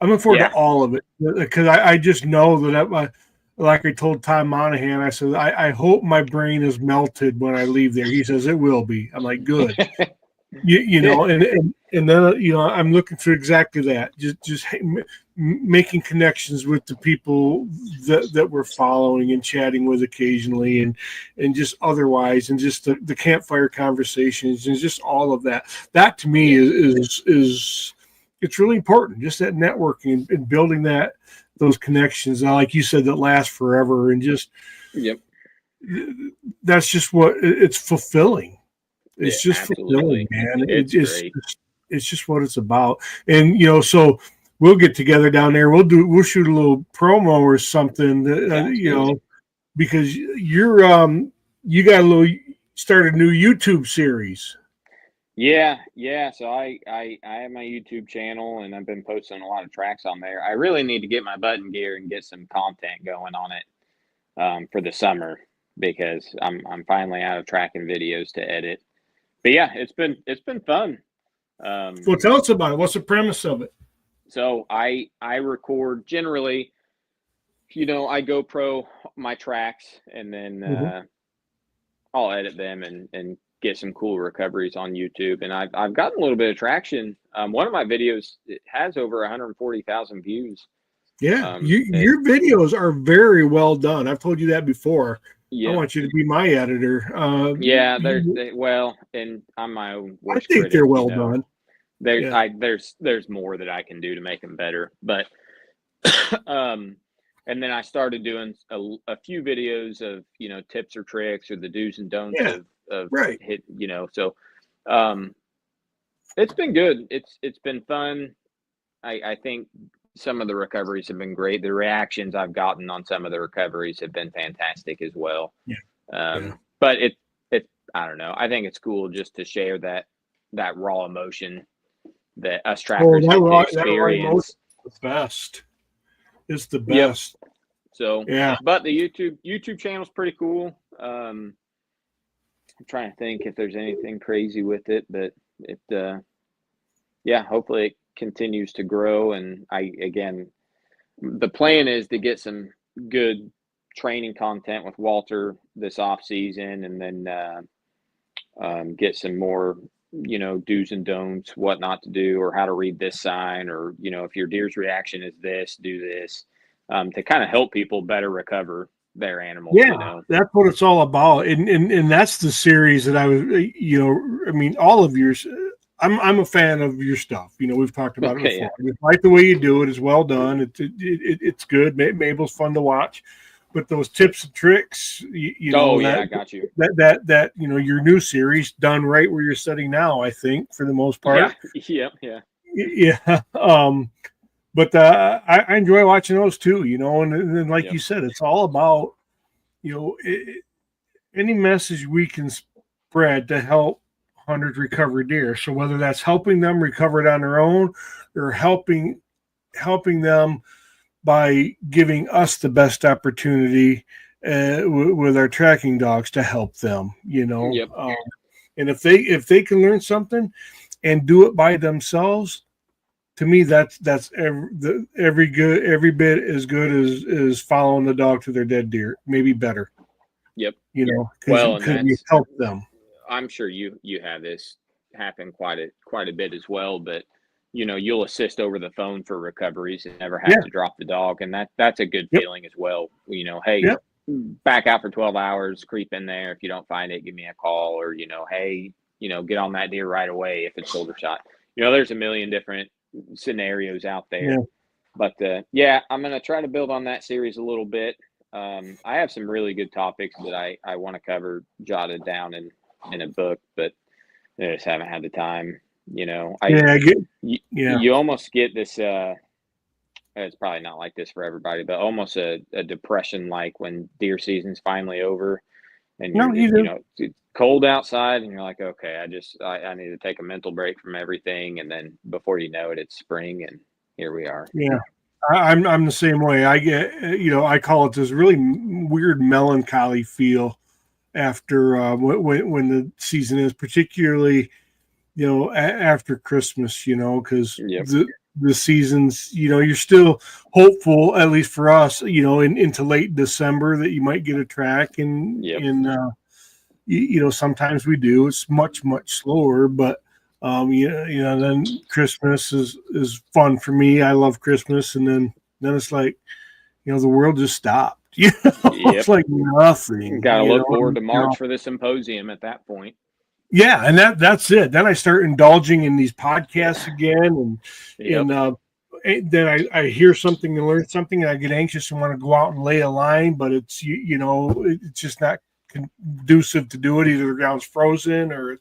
I'm looking forward to all of it, because I just know that like I told Tom Monahan, I said, I hope my brain is melted when I leave there. He says it will be. I'm like, good. you know, and then, you know, I'm looking for exactly that. Just making connections with the people that we're following and chatting with occasionally, and just otherwise, and just the campfire conversations, and just all of that. That to me is it's really important. Just that networking and building those connections, like you said, that last forever, and just that's just what it's fulfilling. It's just fulfilling, man. It's just what it's about. And you know, so we'll get together down there. We'll shoot a little promo or something. You know, because you got started a new YouTube series.
Yeah. So I have my YouTube channel, and I've been posting a lot of tracks on there. I really need to get my button gear and get some content going on it for the summer, because I'm finally out of tracking videos to edit. But yeah, it's been fun.
Well, tell us about it. What's the premise of it?
So I record generally, you know, I GoPro my tracks, and then I'll edit them and get some cool recoveries on YouTube. And I've gotten a little bit of traction. One of my videos, it has over 140,000 views.
Yeah, your videos are very well done. I've told you that before. Yeah. I want you to be my editor.
And I'm my own worst
I think
critic,
they're well done.
There's more that I can do to make them better, but and then I started doing a few videos of, you know, tips or tricks or the do's and don'ts of hit, you know. So it's been good. It's been fun. I think some of the recoveries have been great. The reactions I've gotten on some of the recoveries have been fantastic as well. But it I don't know. I think it's cool just to share that raw emotion that us trackers get to experience.
The best. It's the best.
Yep. So but the YouTube channel's pretty cool. I'm trying to think if there's anything crazy with it, but it hopefully it continues to grow. And the plan is to get some good training content with Walter this off season, and then get some more, you know, do's and don'ts, what not to do, or how to read this sign, or, you know, if your deer's reaction is this, do this, to kind of help people better recover their animals.
Yeah,
you know?
That's what it's all about. And that's the series that I was, you know, I mean, all of yours, I'm a fan of your stuff. You know, we've talked about it before. I like the way you do it. It's well done. It's good. Mabel's fun to watch. But those tips and tricks, you know,
I got you.
That you know, your new series done right where you're sitting now, I think, for the most part.
Yeah.
But I enjoy watching those too, you know, and then like you said, it's all about, you know, any message we can spread to help hunters recover deer. So whether that's helping them recover it on their own, or helping them by giving us the best opportunity with our tracking dogs to help them, you know. And if they can learn something and do it by themselves, to me that's every bit as good as following the dog to their dead deer, maybe better. You know, because you help them.
I'm sure you have this happen quite a bit as well, but you know, you'll assist over the phone for recoveries and never have to drop the dog. And that's a good feeling as well. You know, hey, back out for 12 hours, creep in there. If you don't find it, give me a call, or, you know, hey, you know, get on that deer right away if it's shoulder shot. You know, there's a million different scenarios out there. But I'm going to try to build on that series a little bit. I have some really good topics that I want to cover jotted down in a book, but I just haven't had the time. You almost get this. It's probably not like this for everybody, but almost a depression, like when deer season's finally over, and it's cold outside, and you're like, okay, I need to take a mental break from everything, and then before you know it, it's spring, and here we are.
Yeah. I'm the same way. I get, I call it this really weird melancholy feel after when the season is, particularly, after Christmas, because the seasons, you're still hopeful, at least for us, into late December that you might get a track, and sometimes we do. It's much, much slower, but then Christmas is fun for me. I love Christmas, and then it's like, the world just stopped. It's like nothing.
Got to look forward to March for the symposium at that point.
Yeah, and that's it. Then I start indulging in these podcasts again, and then I hear something and learn something, and I get anxious and want to go out and lay a line, but it's it's just not conducive to do it. Either the ground's frozen, or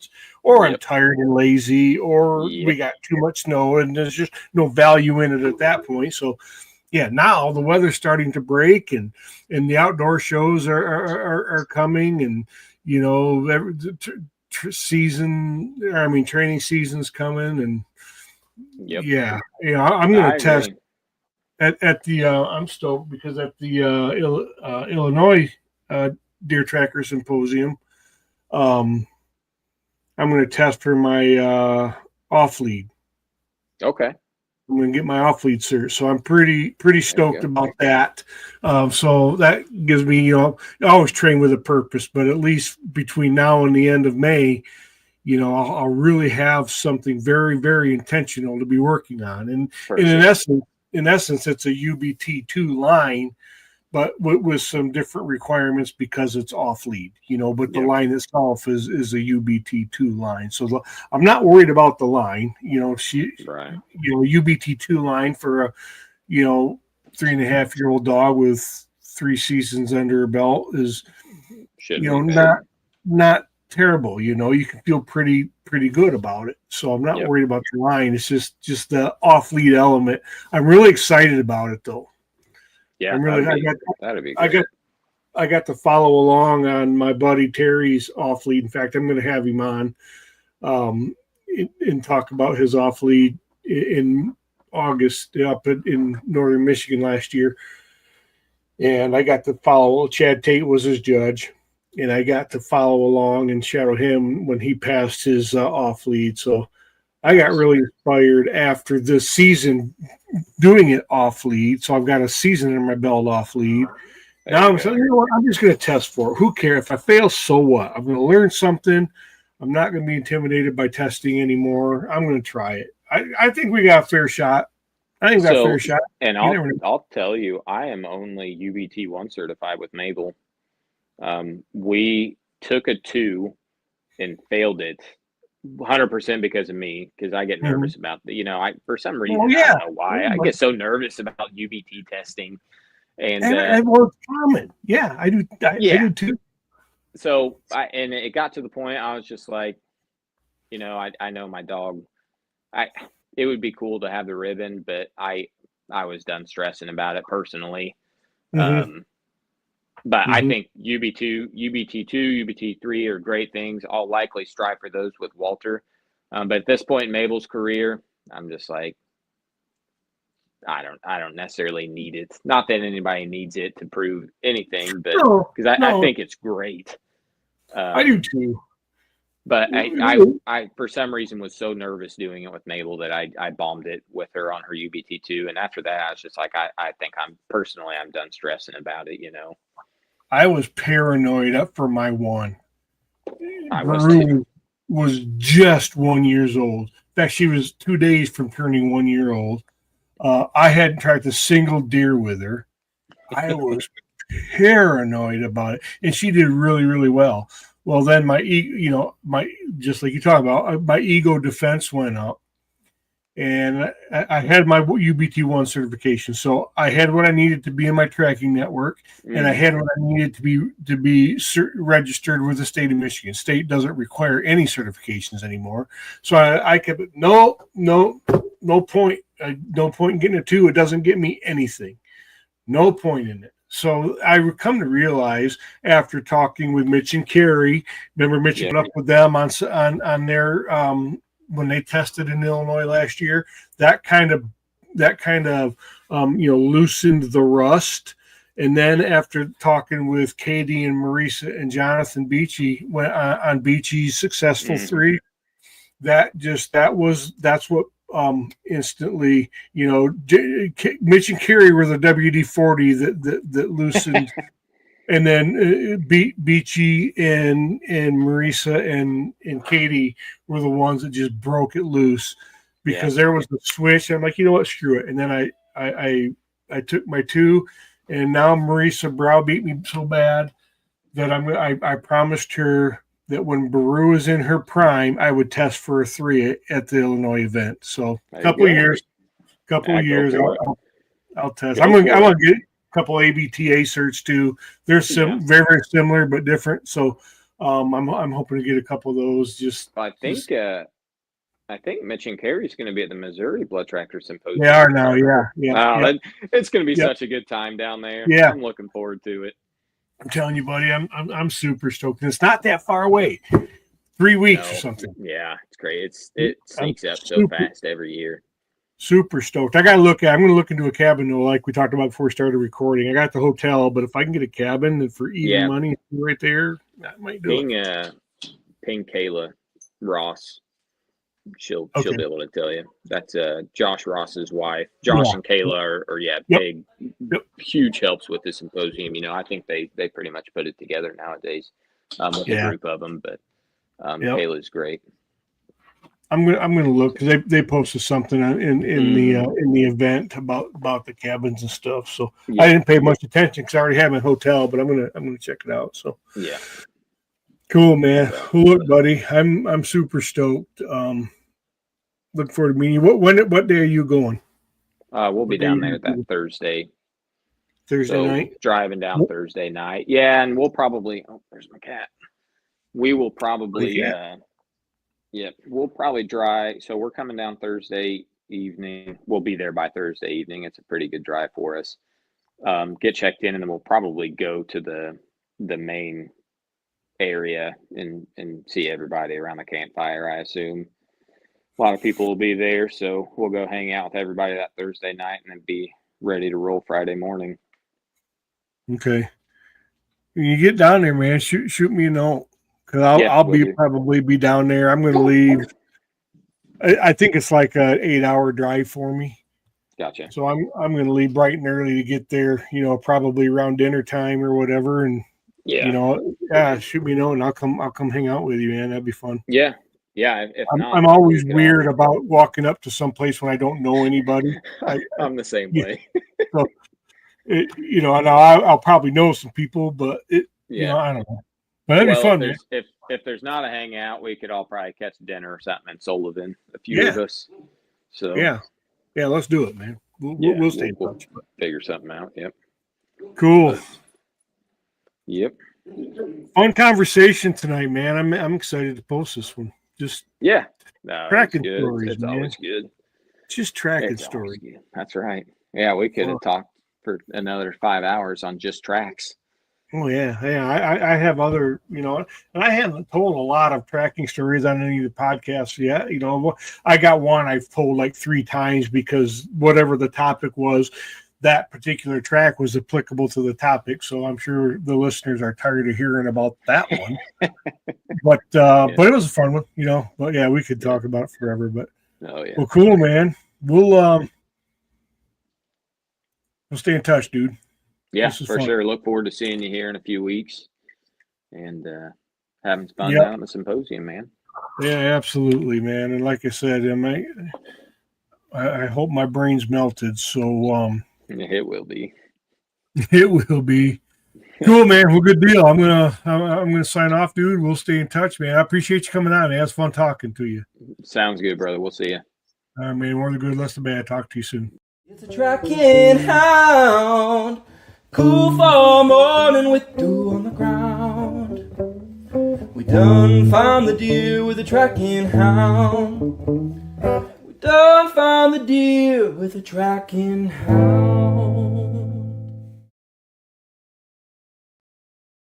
I'm tired and lazy, or we got too much snow, and there's just no value in it at that point. So, now the weather's starting to break, and the outdoor shows are coming, and training season's coming, and I'm going to test at the I'm stoked because at the Illinois Deer Tracker Symposium, I'm going to test for my off lead.
Okay.
I'm going to get my off lead cert, so I'm pretty stoked about that. So that gives me, I always train with a purpose, but at least between now and the end of May, I'll really have something very, very intentional to be working on. And in essence, it's a UBT2 line, but with some different requirements because it's off lead, but the line itself is a UBT2 line. So I'm not worried about the line, UBT2 line for a, 3.5-year-old dog with 3 seasons under her belt is, not terrible. You can feel pretty good about it. So I'm not worried about the line. It's just the off lead element. I'm really excited about it though.
Yeah, that'd be great.
I got to follow along on my buddy Terry's off lead. In fact, I'm going to have him on and talk about his off lead in August up in northern Michigan last year. And I got to follow. Chad Tate was his judge, and I got to follow along and shadow him when he passed his off lead. So I got really inspired after this season doing it off lead. So I've got a season in my belt off lead. Now I'm saying, I'm just going to test for it. Who cares? If I fail, so what? I'm going to learn something. I'm not going to be intimidated by testing anymore. I'm going to try it. I think we got a fair shot. A fair shot.
And I'll tell you, I am only UBT1 certified with Mabel. We took a 2 and failed it 100% because of me, because I get nervous about for some reason, I don't know why. I get so nervous about UBT testing. And
it's common. Yeah, I do. I do too.
So it got to the point I was just like, I know my dog. It would be cool to have the ribbon, but I was done stressing about it personally. But I think UBT2, UBT3 are great things. I'll likely strive for those with Walter. But at this point in Mabel's career, I'm just like, I don't necessarily need it. Not that anybody needs it to prove anything, but because I think it's great.
I do too.
But I for some reason was so nervous doing it with Mabel that I bombed it with her on her UBT2. And after that, I was just like, I think I'm done stressing about it,
I was paranoid up for my 1.
I was
just 1 year old. In fact, she was 2 days from turning 1 year old. I hadn't tracked a single deer with her. I was paranoid about it, and she did really, really well. Well, then my just like you talk about, my ego defense went up, and I had my UBT1 certification, so I had what I needed to be in my tracking network, and I had what I needed to be registered with the state of Michigan. State doesn't require any certifications anymore, so I kept it. No point. No point in getting a 2. It doesn't get me anything. No point in it. So I come to realize after talking with Mitch and Carrie, remember Mitch put up with them on their when they tested in Illinois last year, that kind of loosened the rust. And then after talking with Katie and Marisa and Jonathan Beachy on Beachy's successful 3, that's what instantly, Mitch and Carrie were the WD-40 that loosened, and then Beachy and Marisa and Katie were the ones that just broke it loose because there was the switch. I'm like, you know what, screw it. And then I took my 2, and now Marisa browbeat me so bad that I promised her that when Baru is in her prime, I would test for a 3 at the Illinois event. So a couple of years, I'll test. I'm gonna get a couple ABTA certs too. They're very, very similar but different. So I'm hoping to get a couple of those. I
think Mitch and Carrie's going to be at the Missouri Blood Tractor Symposium.
They are now, yeah.
It's going to be such a good time down there.
Yeah,
I'm looking forward to it.
I'm telling you, buddy, I'm super stoked. And it's not that far away. 3 weeks or something.
Yeah, it's great. It sneaks up so fast every year.
Super stoked. I'm going to look into a cabin though, like we talked about before we started recording. I got the hotel, but if I can get a cabin for even money right there, that might do it.
Ping Kayla Ross. She'll be able to tell you. That's Josh Ross's wife. Josh and Kayla are big, huge helps with the symposium. I think they pretty much put it together nowadays with a group of them. But Kayla's great.
I'm gonna look because they posted something in the event about the cabins and stuff. So I didn't pay much attention because I already had my hotel, but I'm gonna check it out. So cool, man. Well, look, buddy, I'm super stoked. Look forward to meeting you. What day are you going?
We'll be down there that Thursday.
Thursday night?
Driving down Thursday night. Yeah, and we'll probably there's my cat. We will probably we'll probably drive. So we're coming down Thursday evening. We'll be there by Thursday evening. It's a pretty good drive for us. Get checked in, and then we'll probably go to the main area and see everybody around the campfire, I assume. A lot of people will be there, so we'll go hang out with everybody that Thursday night and then be ready to roll Friday morning.
Okay. When you get down there, man, shoot me a note because I'll probably be down there. I'm going to leave. I think it's like an 8-hour drive for me.
Gotcha.
So I'm going to leave bright and early to get there. Probably around dinner time or whatever, and shoot me a note and I'll come hang out with you, man. That'd be fun.
Yeah. Yeah,
I'm always weird about walking up to some place when I don't know anybody.
I'm the same way.
So, I'll probably know some people, but I don't know. But that'd be fun, man.
If there's not a hangout, we could all probably catch dinner or something in Sullivan, a few of us. So
yeah, let's do it, man. We'll stay in touch.
Figure something out. Yep.
Cool.
Yep.
Fun conversation tonight, man. I'm excited to post this one. Just tracking stories.
It's
man.
Always good.
Just tracking stories.
That's right. Yeah, we could have talked for another 5 hours on just tracks.
Oh yeah. I have other, and I haven't told a lot of tracking stories on any of the podcasts yet. I got one I've told like 3 times because whatever the topic was, that particular track was applicable to the topic. So I'm sure the listeners are tired of hearing about that one. But it was a fun one, But yeah, we could talk about it forever. But well, cool, man. We'll stay in touch, dude.
Yeah, for sure. Look forward to seeing you here in a few weeks and having fun down at the symposium, man.
Yeah, absolutely, man. And like I said, I hope my brain's melted. So
it will be.
It will be. Cool, man. Well, good deal. I'm gonna sign off, dude. We'll stay in touch, man. I appreciate you coming on. It was fun talking to you.
Sounds good, brother. We'll see you.
I mean, more the good, less the bad. Talk to you soon.
It's a tracking hound, cool for morning with dew on the ground. We done found the deer with a tracking hound. We done found the deer with a tracking hound.